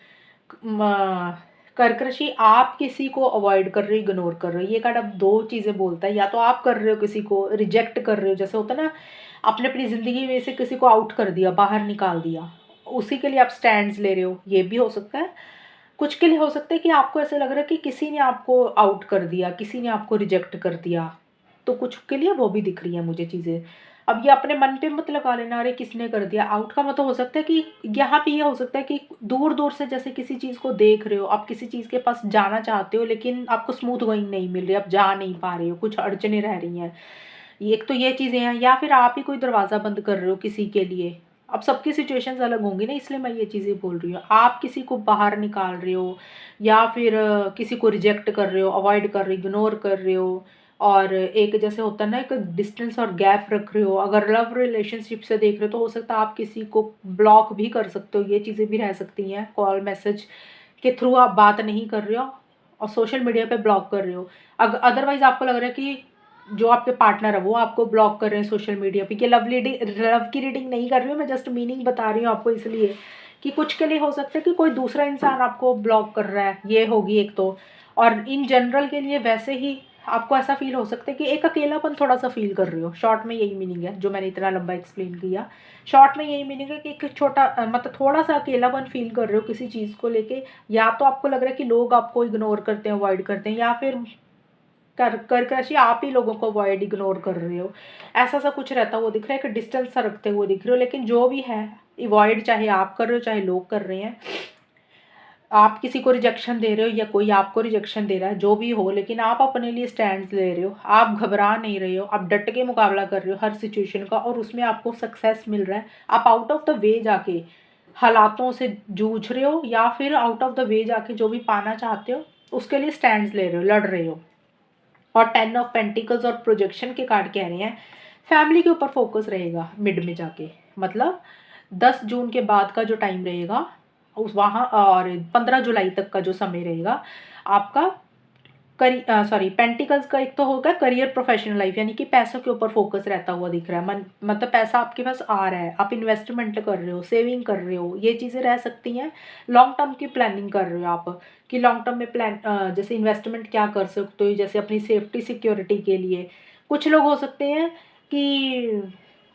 कर्क राशि, आप किसी को अवॉइड कर रहे हो, इग्नोर कर रहे हो, ये कार्ड अब दो चीज़ें बोलता है। या तो आप कर रहे हो, किसी को रिजेक्ट कर रहे हो, जैसे होता है ना, आपने अपनी ज़िंदगी में से किसी को आउट कर दिया, बाहर निकाल दिया, उसी के लिए आप स्टैंड्स ले रहे हो, ये भी हो सकता है। कुछ के लिए हो सकता है कि आपको ऐसा लग रहा है कि किसी ने आपको आउट कर दिया, किसी ने आपको रिजेक्ट कर दिया, तो कुछ के लिए वो भी दिख रही है मुझे चीज़ें। अब ये अपने मन पे मत लगा लेना, अरे किसने कर दिया आउट का मतलब हो सकता है कि यहाँ पे ये हो सकता है कि दूर दूर से जैसे किसी चीज़ को देख रहे हो, आप किसी चीज़ के पास जाना चाहते हो, लेकिन आपको स्मूथ गोइंग नहीं मिल रही, आप जा नहीं पा रहे हो, कुछ अड़चने रह रही हैं। एक तो ये चीज़ें हैं, या फिर आप ही कोई दरवाज़ा बंद कर रहे हो किसी के लिए। अब सबकी सिचुएशंस अलग होंगी ना, इसलिए मैं ये चीज़ें बोल रही हूँ। आप किसी को बाहर निकाल रहे हो, या फिर किसी को रिजेक्ट कर रहे हो, अवॉइड कर रहे हो, इग्नोर कर रहे हो, और एक जैसे होता है ना, एक डिस्टेंस और गैप रख रहे हो। अगर लव रिलेशनशिप से देख रहे हो तो हो सकता है आप किसी को ब्लॉक भी कर सकते हो, ये चीज़ें भी रह सकती हैं। कॉल मैसेज के थ्रू आप बात नहीं कर रहे हो, और सोशल मीडिया पे ब्लॉक कर रहे हो। अदरवाइज आपको लग रहा है कि जो आपके पार्टनर है वो आपको ब्लॉक कर रहे हैं सोशल मीडिया पे। ये लव की रीडिंग नहीं कर रही हूँ मैं, जस्ट मीनिंग बता रही हूँ आपको, इसलिए कि कुछ के लिए हो सकता है कि कोई दूसरा इंसान आपको ब्लॉक कर रहा है, ये होगी एक तो। और इन जनरल के लिए वैसे ही आपको ऐसा फील हो सकता है कि एक अकेलापन थोड़ा सा फील कर रहे हो। शॉर्ट में यही मीनिंग है, जो मैंने इतना लंबा एक्सप्लेन किया। शॉर्ट में यही मीनिंग है कि एक छोटा मतलब थोड़ा सा अकेलापन फील कर रहे हो किसी चीज़ को लेके। या तो आपको लग रहा है कि लोग आपको इग्नोर करते हैं, अवॉइड करते हैं, या फिर कर्क राशि आप ही लोगों को अवॉइड, इग्नोर कर रहे हो। ऐसा सा कुछ रहता हुआ दिख रहा है, एक डिस्टेंस सा रखते हुए दिख रहे हो। लेकिन जो भी है, अवॉइड चाहे आप कर रहे हो चाहे लोग कर रहे हैं, आप किसी को रिजेक्शन दे रहे हो या कोई आपको रिजेक्शन दे रहा है, जो भी हो, लेकिन आप अपने लिए स्टैंड ले रहे हो, आप घबरा नहीं रहे हो, आप डट के मुकाबला कर रहे हो हर सिचुएशन का, और उसमें आपको सक्सेस मिल रहा है। आप आउट ऑफ द वे जाके हालातों से जूझ रहे हो, या फिर आउट ऑफ द वे जाके जो भी पाना चाहते हो उसके लिए स्टैंड ले रहे हो, लड़ रहे हो। और 10 ऑफ पेंटिकल्स और प्रोजेक्शन के कार्ड कह रहे हैं फैमिली के ऊपर फोकस रहेगा मिड में जाके। मतलब 10 जून के बाद का जो टाइम रहेगा उस वहाँ, और 15 जुलाई तक का जो समय रहेगा आपका, पेंटिकल्स का एक तो होगा करियर, प्रोफेशनल लाइफ, यानी कि पैसों के ऊपर फोकस रहता हुआ दिख रहा है। मतलब पैसा आपके पास आ रहा है, आप इन्वेस्टमेंट कर रहे हो, सेविंग कर रहे हो, ये चीज़ें रह सकती हैं। लॉन्ग टर्म की प्लानिंग कर रहे हो आप, कि लॉन्ग टर्म में जैसे इन्वेस्टमेंट क्या कर सकते हो, जैसे अपनी सेफ्टी सिक्योरिटी के लिए। कुछ लोग हो सकते हैं कि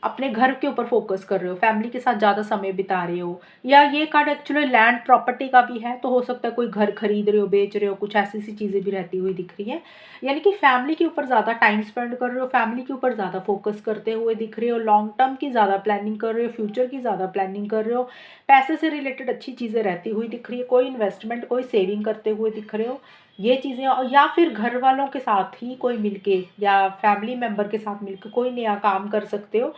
अपने घर के ऊपर फोकस कर रहे हो, फैमिली के साथ ज़्यादा समय बिता रहे हो। या ये कार्ड एक्चुअली लैंड प्रॉपर्टी का भी है, तो हो सकता है कोई घर खरीद रहे हो, बेच रहे हो, कुछ ऐसी सी चीज़ें भी रहती हुई दिख रही है। यानी कि फैमिली के ऊपर ज़्यादा टाइम स्पेंड कर रहे हो, फैमिली के ऊपर ज़्यादा फोकस करते हुए दिख रहे हो, लॉन्ग टर्म की ज़्यादा प्लानिंग कर रहे हो, फ्यूचर की ज़्यादा प्लानिंग कर रहे हो, पैसे से रिलेटेड अच्छी चीज़ें रहती हुई दिख रही है, कोई इन्वेस्टमेंट, कोई सेविंग करते हुए दिख रहे हो, ये चीज़ें। या फिर घर वालों के साथ ही कोई मिलके या फैमिली मेम्बर के साथ मिलकर कोई नया काम कर सकते हो,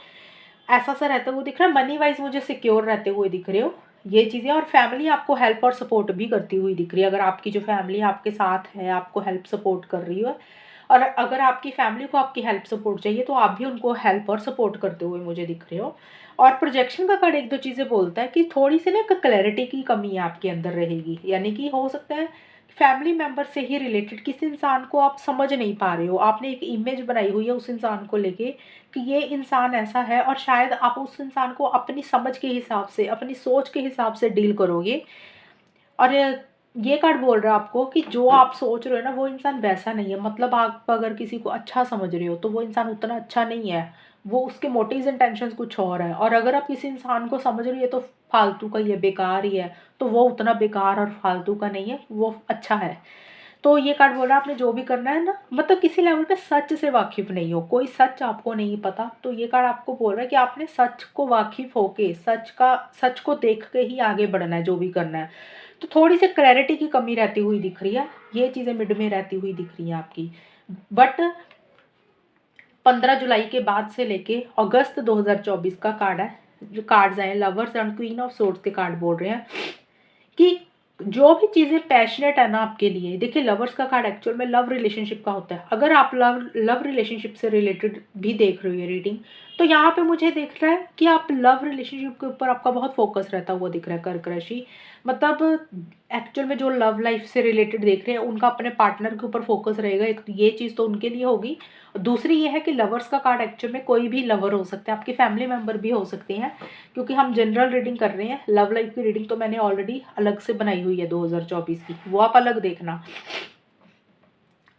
ऐसा सा रहता हुआ दिख रहा है। मनी वाइज मुझे सिक्योर रहते हुए दिख रहे हो ये चीज़ें। और फैमिली आपको हेल्प और सपोर्ट भी करती हुई दिख रही है। अगर आपकी जो फैमिली आपके साथ है, आपको हेल्प सपोर्ट कर रही है, और अगर आपकी फैमिली को आपकी हेल्प सपोर्ट चाहिए, तो आप भी उनको हेल्प और सपोर्ट करते हुए मुझे दिख रहे हो। और प्रोजेक्शन का कार्ड एक दो चीज़ें बोलता है कि थोड़ी सी ना एक क्लैरिटी की कमी आपके अंदर रहेगी। यानी कि हो सकता है फैमिली मेंबर से ही रिलेटेड किसी इंसान को आप समझ नहीं पा रहे हो, आपने एक इमेज बनाई हुई है उस इंसान को लेके कि ये इंसान ऐसा है, और शायद आप उस इंसान को अपनी समझ के हिसाब से, अपनी सोच के हिसाब से डील करोगे। और ये कार्ड बोल रहा है आपको कि जो आप सोच रहे हो ना, वो इंसान वैसा नहीं है। मतलब आप अगर किसी को अच्छा समझ रहे हो, तो वो इंसान उतना अच्छा नहीं है, वो उसके मोटिव्स इंटेंशंस कुछ और है। और अगर आप किसी इंसान को समझ रही है तो फालतू का, ये बेकार ही है, तो वो उतना बेकार और फालतू का नहीं है, वो अच्छा है। तो ये कार्ड बोल रहा है आपने जो भी करना है ना, मतलब किसी लेवल पे सच से वाकिफ नहीं हो, कोई सच आपको नहीं पता, तो ये कार्ड आपको बोल रहा है कि आपने सच को वाकिफ होके, सच को देख के ही आगे बढ़ना है, जो भी करना है। तो थोड़ी सी क्लैरिटी की कमी रहती हुई दिख रही है, ये चीज़ें मिड में रहती हुई दिख रही हैं आपकी। बट 15 जुलाई के बाद से लेके अगस्त 2024 का कार्ड है, जो कार्ड्स आए lovers and queen of swords के कार्ड बोल रहे हैं कि जो भी चीज़ें पैशनेट है ना आपके लिए। देखिए, लवर्स का कार्ड एक्चुअल में लव रिलेशनशिप का होता है। अगर आप लव रिलेशनशिप से रिलेटेड भी देख रहे हो ये रीडिंग, तो यहाँ पे मुझे दिख रहा है कि आप लव रिलेशनशिप के ऊपर आपका बहुत फोकस रहता हुआ दिख रहा है कर्क राशि। मतलब एक्चुअल में जो लव लाइफ से रिलेटेड देख रहे हैं, उनका अपने पार्टनर के ऊपर फोकस रहेगा। एक ये चीज़ तो उनके लिए होगी। दूसरी ये है कि लवर्स का कार्ड एक्चुअल में कोई भी लवर हो सकता है, आपके फैमिली मेम्बर भी हो सकते हैं, क्योंकि हम जनरल रीडिंग कर रहे हैं। लव लाइफ की रीडिंग तो मैंने ऑलरेडी अलग से बनाई हुई है 2024 की, वो आप अलग देखना।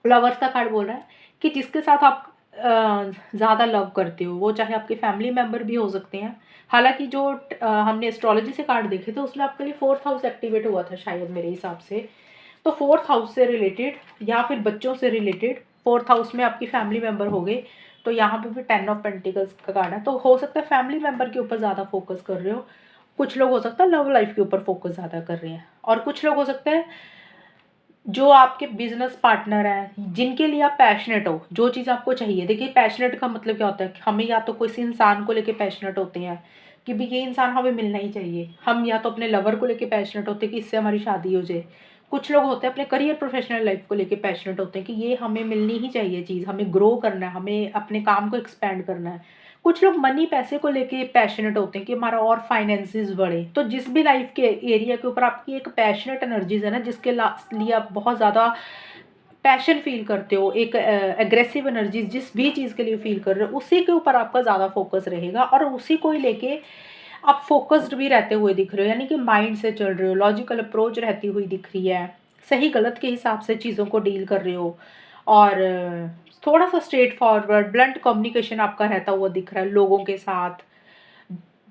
लवर्स का कार्ड बोल रहा है कि जिसके साथ आप ज़्यादा लव करते हो, वो चाहे आपके फैमिली मेम्बर भी हो सकते हैं। हालांकि जो हमने एस्ट्रोलॉजी से कार्ड देखे थे, उसमें आपके लिए 4th हाउस एक्टिवेट हुआ था शायद मेरे हिसाब से। तो 4th हाउस से रिलेटेड या फिर बच्चों से रिलेटेड, 4th हाउस में आपकी फैमिली मेम्बर हो गए, तो यहाँ पे भी 10 ऑफ पेंटिकल्स का कार्ड है। तो हो सकता है फैमिली मेम्बर के ऊपर ज़्यादा फोकस कर रहे हो। कुछ लोग हो सकता है लव लाइफ के ऊपर फोकस ज़्यादा कर रहे हैं, और कुछ लोग हो सकते हैं जो आपके बिजनेस पार्टनर हैं, जिनके लिए आप पैशनेट हो, जो चीज़ आपको चाहिए। देखिए, पैशनेट का मतलब क्या होता है कि हमें या तो किसी इंसान को लेके पैशनेट होते हैं कि भी ये इंसान हमें मिलना ही चाहिए। हम या तो अपने लवर को लेके पैशनेट होते हैं कि इससे हमारी शादी हो जाए। कुछ लोग होते हैं अपने करियर प्रोफेशनल लाइफ को लेके पैशनेट होते हैं कि ये हमें मिलनी ही चाहिए चीज़, हमें ग्रो करना है, हमें अपने काम को एक्सपेंड करना है। कुछ लोग मनी, पैसे को लेके पैशनेट होते हैं कि हमारा और फाइनेंसेस बढ़े। तो जिस भी लाइफ के एरिया के ऊपर आपकी एक पैशनेट एनर्जीज है ना, जिसके लिए आप बहुत ज़्यादा पैशन फील करते हो, एक एग्रेसिव एनर्जीज जिस भी चीज़ के लिए फील कर रहे हो, उसी के ऊपर आपका ज़्यादा फोकस रहेगा, और उसी को ही लेके आप फोकस्ड भी रहते हुए दिख रहे हो। यानी कि माइंड से चल रहे हो, लॉजिकल अप्रोच रहती हुई दिख रही है, सही गलत के हिसाब से चीज़ों को डील कर रहे हो। और थोड़ा सा स्ट्रेट फॉरवर्ड ब्लंट कम्युनिकेशन आपका रहता हुआ दिख रहा है लोगों के साथ,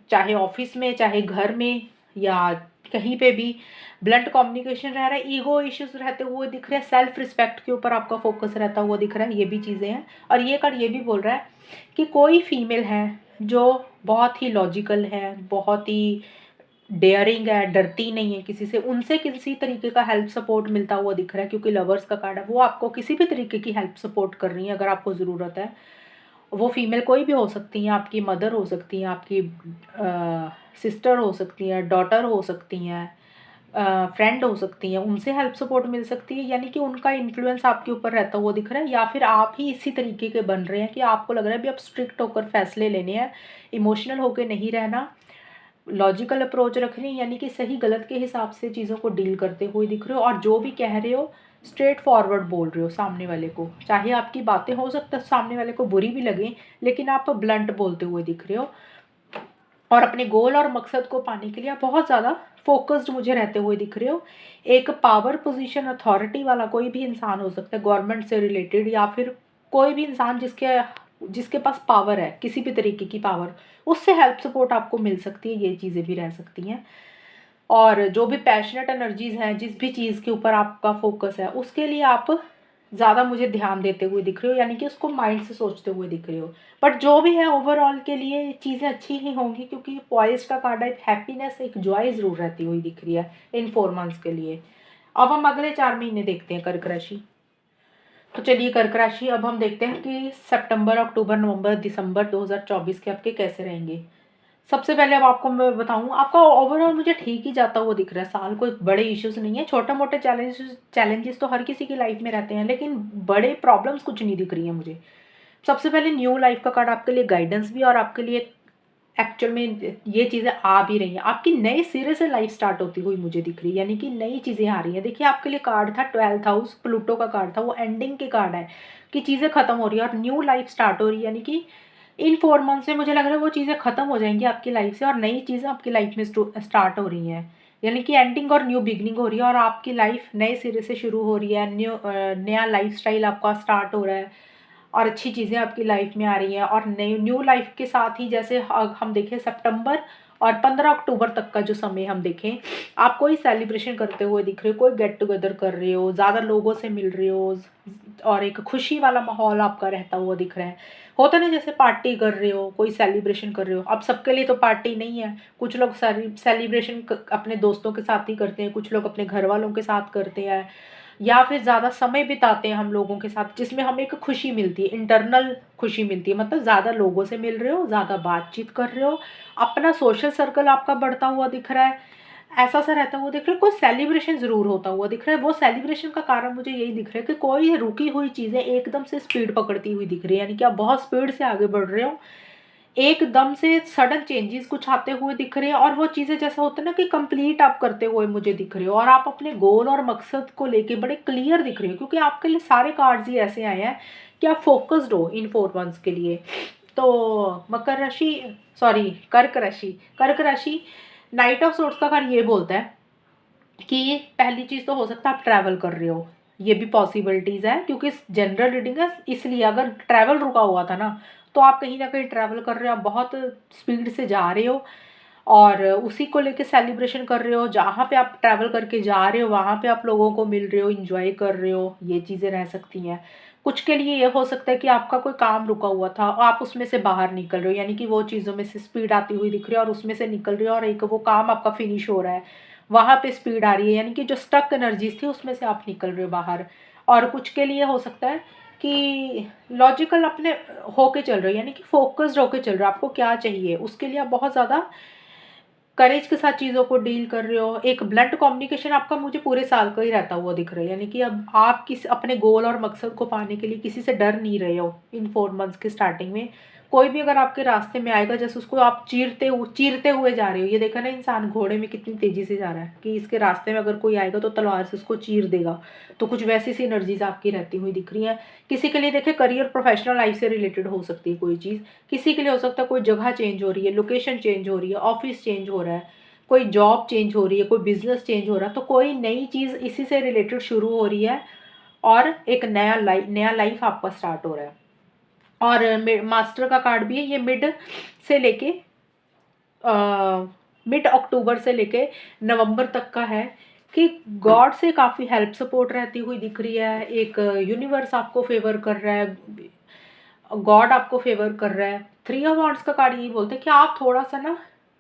चाहे ऑफिस में, चाहे घर में, या कहीं पे भी ब्लंट कम्युनिकेशन रह रहा है। ईगो इश्यूज रहते हुए दिख रहे हैं, सेल्फ रिस्पेक्ट के ऊपर आपका फोकस रहता हुआ दिख रहा है, ये भी चीज़ें हैं। और ये कार्ड ये भी बोल रहा है कि कोई फीमेल है जो बहुत ही लॉजिकल है, बहुत ही डेयरिंग है, डरती नहीं है किसी से, उनसे किसी तरीके का हेल्प सपोर्ट मिलता हुआ दिख रहा है। क्योंकि लवर्स का कार्ड है, वो आपको किसी भी तरीके की हेल्प सपोर्ट कर रही है अगर आपको ज़रूरत है। वो फीमेल कोई भी हो सकती हैं, आपकी मदर हो सकती हैं, आपकी सिस्टर हो सकती हैं, डॉटर हो सकती हैं, फ्रेंड हो सकती हैं, उनसे हेल्प सपोर्ट मिल सकती है। यानी कि उनका इन्फ्लुएंस आपके ऊपर रहता हुआ दिख रहा है। या फिर आप ही इसी तरीके के बन रहे हैं कि आपको लग रहा है भी आप स्ट्रिक्ट होकर फैसले लेने हैं, इमोशनल होकर नहीं रहना, लॉजिकल अप्रोच रखनी, यानी कि सही गलत के हिसाब से चीज़ों को डील करते हुए दिख रहे हो। और जो भी कह रहे हो स्ट्रेट फॉरवर्ड बोल रहे हो सामने वाले को, चाहे आपकी बातें हो सकता है सामने वाले को बुरी भी लगे, लेकिन आप ब्लंट बोलते हुए दिख रहे हो। और अपने गोल और मकसद को पाने के लिए आप बहुत ज़्यादा फोकस्ड मुझे रहते हुए दिख रहे हो। एक पावर पोजीशन अथॉरिटी वाला कोई भी इंसान हो सकता है, गवर्नमेंट से रिलेटेड, या फिर कोई भी इंसान जिसके जिसके पास पावर है, किसी भी तरीके की पावर, उससे हेल्प सपोर्ट आपको मिल सकती है, ये चीज़ें भी रह सकती हैं। और जो भी पैशनेट एनर्जीज़ हैं, जिस भी चीज़ के ऊपर आपका फोकस है, उसके लिए आप ज़्यादा मुझे ध्यान देते हुए दिख रहे हो, यानी कि उसको माइंड से सोचते हुए दिख रहे हो। बट जो भी है ओवरऑल के लिए चीज़ें अच्छी ही होंगी, क्योंकि पॉइज का कार्ड है, एक हैप्पीनेस, एक जॉय ज़रूर रहती हुई दिख रही है इन 4 मंथ्स के लिए। अब हम अगले 4 महीने देखते हैं कर्क राशि। तो चलिए कर्क राशि, अब हम देखते हैं कि सितंबर, अक्टूबर, नवंबर, दिसंबर 2024 के आपके कैसे रहेंगे। सबसे पहले अब आपको मैं बताऊँ, आपका ओवरऑल मुझे ठीक ही जाता हुआ दिख रहा है साल, कोई बड़े इश्यूज़ नहीं है, छोटे-मोटे चैलेंजेस तो हर किसी की लाइफ में रहते हैं, लेकिन बड़े प्रॉब्लम्स कुछ नहीं दिख रही हैं मुझे। सबसे पहले न्यू लाइफ का कार्ड आपके लिए गाइडेंस भी, और आपके लिए एक्चुअल में ये चीज़ें आ भी रही हैं। आपकी नए सिरे से लाइफ स्टार्ट होती हुई मुझे दिख रही है, यानी कि नई चीज़ें आ रही हैं। देखिए आपके लिए कार्ड था 12th हाउस, प्लूटो का कार्ड था, वो एंडिंग के कार्ड है कि चीज़ें खत्म हो रही है और न्यू लाइफ स्टार्ट हो रही है, यानी कि इन 4 मंथ्स में मुझे लग रहा है वो चीज़ें खत्म हो जाएँगी आपकी लाइफ से, और नई चीज़ें आपकी लाइफ में स्टार्ट हो रही हैं। यानी कि एंडिंग और न्यू बिगिनिंग हो रही है, और आपकी लाइफ नए सिरे से शुरू हो रही है। नया लाइफ़स्टाइल आपका स्टार्ट हो रहा है, और अच्छी चीज़ें आपकी लाइफ में आ रही हैं। और नई न्यू लाइफ के साथ ही, जैसे हम देखें सितंबर और 15 अक्टूबर तक का जो समय हम देखें, आप कोई सेलिब्रेशन करते हुए दिख रहे हो, कोई गेट टुगेदर कर रहे हो, ज़्यादा लोगों से मिल रहे हो, और एक खुशी वाला माहौल आपका रहता हुआ दिख रहा है। होता नहीं, जैसे पार्टी कर रहे हो, कोई सेलिब्रेशन कर रहे हो। अब सबके लिए तो पार्टी नहीं है, कुछ लोग सेलिब्रेशन अपने दोस्तों के साथ ही करते हैं, कुछ लोग अपने घर वालों के साथ करते हैं, या फिर ज़्यादा समय बिताते हैं हम लोगों के साथ, जिसमें हमें एक खुशी मिलती है, इंटरनल खुशी मिलती है। मतलब ज़्यादा लोगों से मिल रहे हो, ज़्यादा बातचीत कर रहे हो, अपना सोशल सर्कल आपका बढ़ता हुआ दिख रहा है, ऐसा सा रहता हुआ दिख रहा है। कोई सेलिब्रेशन ज़रूर होता हुआ दिख रहा है। वो सेलिब्रेशन का कारण मुझे यही दिख रहा है कि कोई रुकी हुई चीज़ें एकदम से स्पीड पकड़ती हुई दिख रही है, यानी कि आप बहुत स्पीड से आगे बढ़ रहे हो, एकदम से सडन चेंजेस कुछ आते हुए दिख रहे हैं, और वो चीज़ें जैसा होता है ना कि कंप्लीट आप करते हुए मुझे दिख रहे हो, और आप अपने गोल और मकसद को लेके बड़े क्लियर दिख रहे हो, क्योंकि आपके लिए सारे कार्ड्स ही ऐसे आए हैं कि आप फोकस्ड हो इन 4 मंथ्स के लिए। तो मकर राशि, सॉरी कर्क राशि, नाइट ऑफ सोर्ट्स का कार्ड ये बोलता है कि पहली चीज़ तो हो सकता है आप ट्रैवल कर रहे हो, ये भी पॉसिबिलिटीज़ है, क्योंकि जनरल रीडिंग है, इसलिए अगर ट्रैवल रुका हुआ था ना, तो आप कहीं ना कहीं ट्रैवल कर रहे हो, आप बहुत स्पीड से जा रहे हो, और उसी को लेके सेलिब्रेशन कर रहे हो। जहाँ पे आप ट्रैवल करके जा रहे हो, वहाँ पे आप लोगों को मिल रहे हो, इंजॉय कर रहे हो, ये चीज़ें रह सकती हैं। कुछ के लिए ये हो सकता है कि आपका कोई काम रुका हुआ था और आप उसमें से बाहर निकल रहे हो, यानी कि वो चीज़ों में से स्पीड आती हुई दिख रही है, और उसमें से निकल रही हो, और एक वो काम आपका फिनिश हो रहा है, वहाँ पे स्पीड आ रही है, यानी कि जो स्टक एनर्जीज थी उसमें से आप निकल रहे हो बाहर। और कुछ के लिए हो सकता है कि लॉजिकल अपने होके चल रहे हो, यानी कि फोकस्ड होके चल रहे हो, आपको क्या चाहिए उसके लिए आप बहुत ज़्यादा करेज के साथ चीज़ों को डील कर रहे हो। एक ब्लंट कम्युनिकेशन आपका मुझे पूरे साल का ही रहता हुआ दिख रहा है, यानी कि अब आप किस अपने गोल और मकसद को पाने के लिए किसी से डर नहीं रहे हो इन 4 मंथ्स के स्टार्टिंग में। कोई भी अगर आपके रास्ते में आएगा, जैसे उसको आप चीरते हुए जा रहे हो, ये देखा ना इंसान घोड़े में कितनी तेज़ी से जा रहा है कि इसके रास्ते में अगर कोई आएगा तो तलवार से उसको चीर देगा। तो कुछ वैसी सी एनर्जीज आपकी रहती हुई दिख रही हैं। किसी के लिए देखिए करियर प्रोफेशनल लाइफ से रिलेटेड हो सकती है कोई चीज़, किसी के लिए हो सकता है कोई जगह चेंज हो रही है, लोकेशन चेंज हो रही है, ऑफिस चेंज हो रहा है, कोई जॉब चेंज हो रही है, कोई बिजनेस चेंज हो रहा है, तो कोई नई चीज़ इसी से रिलेटेड शुरू हो रही है, और एक नया लाइफ आपका स्टार्ट हो रहा है। और मास्टर का कार्ड भी है, ये से लेके मिड अक्टूबर से लेके नवंबर तक का है, कि गॉड से काफ़ी हेल्प सपोर्ट रहती हुई दिख रही है। एक यूनिवर्स आपको फेवर कर रहा है, गॉड आपको फेवर कर रहा है। 3 ऑफ वांड्स का कार्ड यही बोलते हैं कि आप थोड़ा सा ना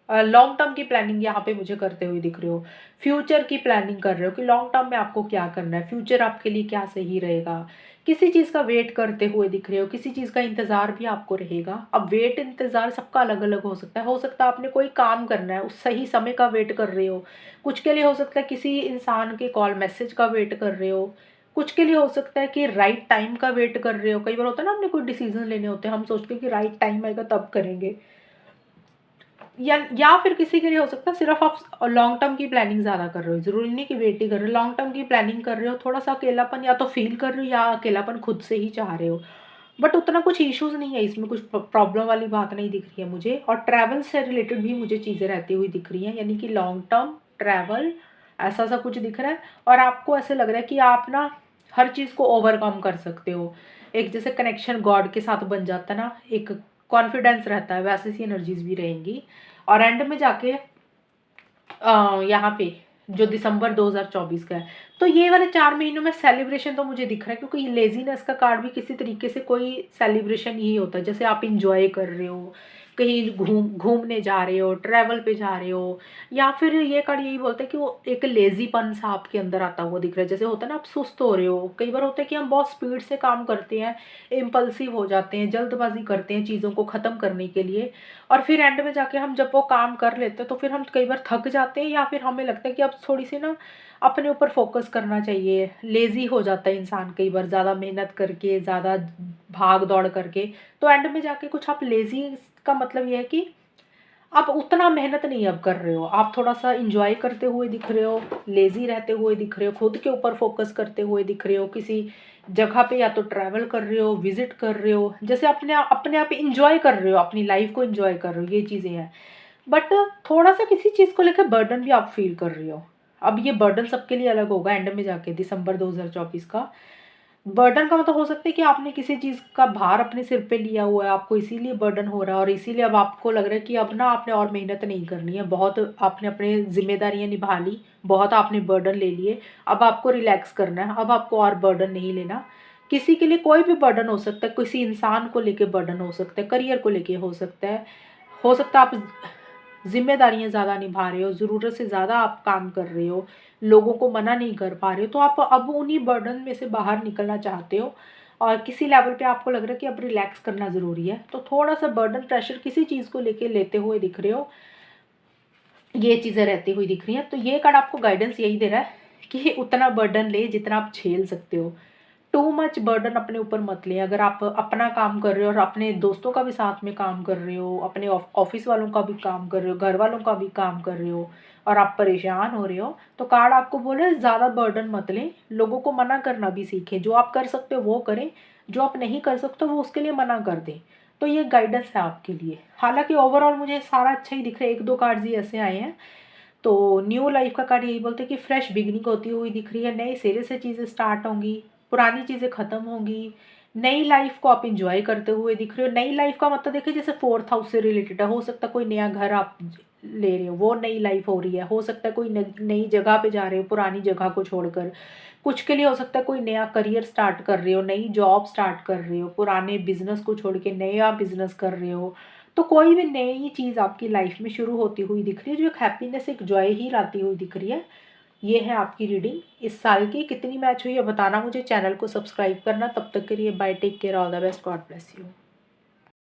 लॉन्ग टर्म की प्लानिंग यहाँ पे मुझे करते हुए दिख रहे हो, फ्यूचर की प्लानिंग कर रहे हो कि लॉन्ग टर्म में आपको क्या करना है, फ्यूचर आपके लिए क्या सही रहेगा। किसी चीज़ का वेट करते हुए दिख रहे हो, किसी चीज़ का इंतज़ार भी आपको रहेगा। अब वेट इंतज़ार सबका अलग अलग हो सकता है आपने कोई काम करना है, उस सही समय का वेट कर रहे हो। कुछ के लिए हो सकता है किसी इंसान के कॉल मैसेज का वेट कर रहे हो, कुछ के लिए हो सकता है कि राइट टाइम का वेट कर रहे हो। कई बार होता है ना, हमने कोई डिसीजन लेने होते हैं, हम सोचते हैं कि राइट टाइम आएगा तब करेंगे, या फिर किसी के लिए हो सकता है सिर्फ आप लॉन्ग टर्म की प्लानिंग ज़्यादा कर रहे हो, ज़रूरी नहीं कि वेट ही कर रहे हो, लॉन्ग टर्म की प्लानिंग कर रहे हो, थोड़ा सा अकेलापन या तो फील कर रहे हो, या अकेलापन खुद से ही चाह रहे हो। बट उतना कुछ इश्यूज नहीं है इसमें, कुछ प्रॉब्लम वाली बात नहीं दिख रही है मुझे। और ट्रैवल से रिलेटेड भी मुझे चीज़ें रहती हुई दिख रही हैं, यानी कि लॉन्ग टर्म ट्रैवल ऐसा सा कुछ दिख रहा है। और आपको ऐसे लग रहा है कि आप ना हर चीज़ को ओवरकम कर सकते हो। एक जैसे कनेक्शन गॉड के साथ बन जाता है ना, एक कॉन्फिडेंस रहता है, वैसे सी एनर्जीज भी रहेंगी। और एंड में जाके यहाँ पे जो दिसंबर 2024 का है, तो ये वाले 4 महीनों में सेलिब्रेशन तो मुझे दिख रहा है, क्योंकि लेजीनेस का कार्ड भी किसी तरीके से कोई सेलिब्रेशन ही होता है। जैसे आप इंजॉय कर रहे हो, कहीं घूमने जा रहे हो, ट्रैवल पे जा रहे हो, या फिर ये कार्ड यही बोलता है कि वो एक लेजीपन सा आपके अंदर आता हुआ दिख रहा है। जैसे होता है ना, आप सुस्त हो रहे हो, कई बार होता है कि हम बहुत स्पीड से काम करते हैं, इम्पल्सिव हो जाते हैं, जल्दबाजी करते हैं चीज़ों को ख़त्म करने के लिए, और फिर एंड में जाके हम जब वो काम कर लेते हैं तो फिर हम कई बार थक जाते हैं, या फिर हमें लगता है कि अब थोड़ी सी ना अपने ऊपर फोकस करना चाहिए। लेज़ी हो जाता है इंसान कई बार, ज़्यादा मेहनत करके, ज़्यादा भाग दौड़ करके। तो एंड में जाके कुछ आप लेज़ी का मतलब ये है कि आप उतना मेहनत नहीं अब कर रहे हो, आप थोड़ा सा इंजॉय करते हुए दिख रहे हो, लेज़ी रहते हुए दिख रहे हो, खुद के ऊपर फोकस करते हुए दिख रहे हो, किसी जगह पे या तो ट्रैवल कर रहे हो, विजिट कर रहे हो, जैसे अपने आप इंजॉय कर रहे हो, अपनी लाइफ को इंजॉय कर रहे हो, ये चीज़ें हैं। बट थोड़ा सा किसी चीज़ को लेकर बर्डन भी आप फील कर रहे हो। अब ये बर्डन सबके लिए अलग होगा एंड में जाके दिसंबर 2024 का। बर्डन का मतलब हो सकता है कि आपने किसी चीज़ का भार अपने सिर पे लिया हुआ है, आपको इसीलिए बर्डन हो रहा है, और इसीलिए अब आपको लग रहा है कि अब ना आपने और मेहनत नहीं करनी है, बहुत आपने अपनी ज़िम्मेदारियाँ निभा ली, बहुत आपने बर्डन ले लिए, अब आपको रिलैक्स करना है, अब आपको और बर्डन नहीं लेना। किसी के लिए कोई भी बर्डन हो सकता है, किसी इंसान को लेके बर्डन हो सकता है, करियर को लेके हो सकता है आप ज़िम्मेदारियाँ ज़्यादा निभा रहे हो, ज़रूरत से ज़्यादा आप काम कर रहे हो, लोगों को मना नहीं कर पा रहे हो, तो आप अब उन्हीं बर्डन में से बाहर निकलना चाहते हो, और किसी लेवल पे आपको लग रहा है कि अब रिलैक्स करना ज़रूरी है। तो थोड़ा-सा बर्डन प्रेशर किसी चीज़ को लेके लेते हुए दिख रहे हो, ये चीज़ें रहती हुई दिख रही हैं। तो ये कार्ड आपको गाइडेंस यही दे रहा है कि उतना बर्डन ले जितना आप झेल सकते हो। टू मच बर्डन अपने ऊपर मत लें। अगर आप अपना काम कर रहे हो और अपने दोस्तों का भी साथ में काम कर रहे हो, अपने ऑफिस वालों का भी काम कर रहे हो, घर वालों का भी काम कर रहे हो, और आप परेशान हो रहे हो, तो कार्ड आपको बोल रहे हैं ज़्यादा बर्डन मत लें। लोगों को मना करना भी सीखें। जो आप कर सकते हो वो करें, जो आप नहीं कर सकते वो उसके लिए मना कर दें। तो ये गाइडेंस है आपके लिए। हालांकि ओवरऑल मुझे सारा अच्छा ही दिख रहा है, एक दो कार्ड्स ही ऐसे आए हैं। तो न्यू लाइफ का कार्ड यही बोलते हैं कि फ्रेश बिगिनिंग होती हुई दिख रही है, नए सिरे से चीज़ें स्टार्ट होंगी, पुरानी चीज़ें ख़त्म होंगी, नई लाइफ को आप इंजॉय करते हुए दिख रहे हो। नई लाइफ का मतलब देखिए, जैसे फोर्थ हाउस से रिलेटेड है, हो सकता है कोई नया घर आप ले रहे हो, वो नई लाइफ हो रही है। हो सकता है कोई नई जगह पे जा रहे हो, पुरानी जगह को छोड़कर। कुछ के लिए हो सकता है कोई नया करियर स्टार्ट कर रहे हो, नई जॉब स्टार्ट कर रहे हो, पुराने बिजनेस को छोड़ के नया बिजनेस कर रहे हो। तो कोई भी नई चीज़ आपकी लाइफ में शुरू होती हुई दिख रही है, जो एक हैप्पीनेस, एक जॉय ही लाती हुई दिख रही है। ये है आपकी रीडिंग इस साल की। कितनी मैच हुई है बताना मुझे, चैनल को सब्सक्राइब करना। तब तक के लिए bye, take care, all the best, God bless you.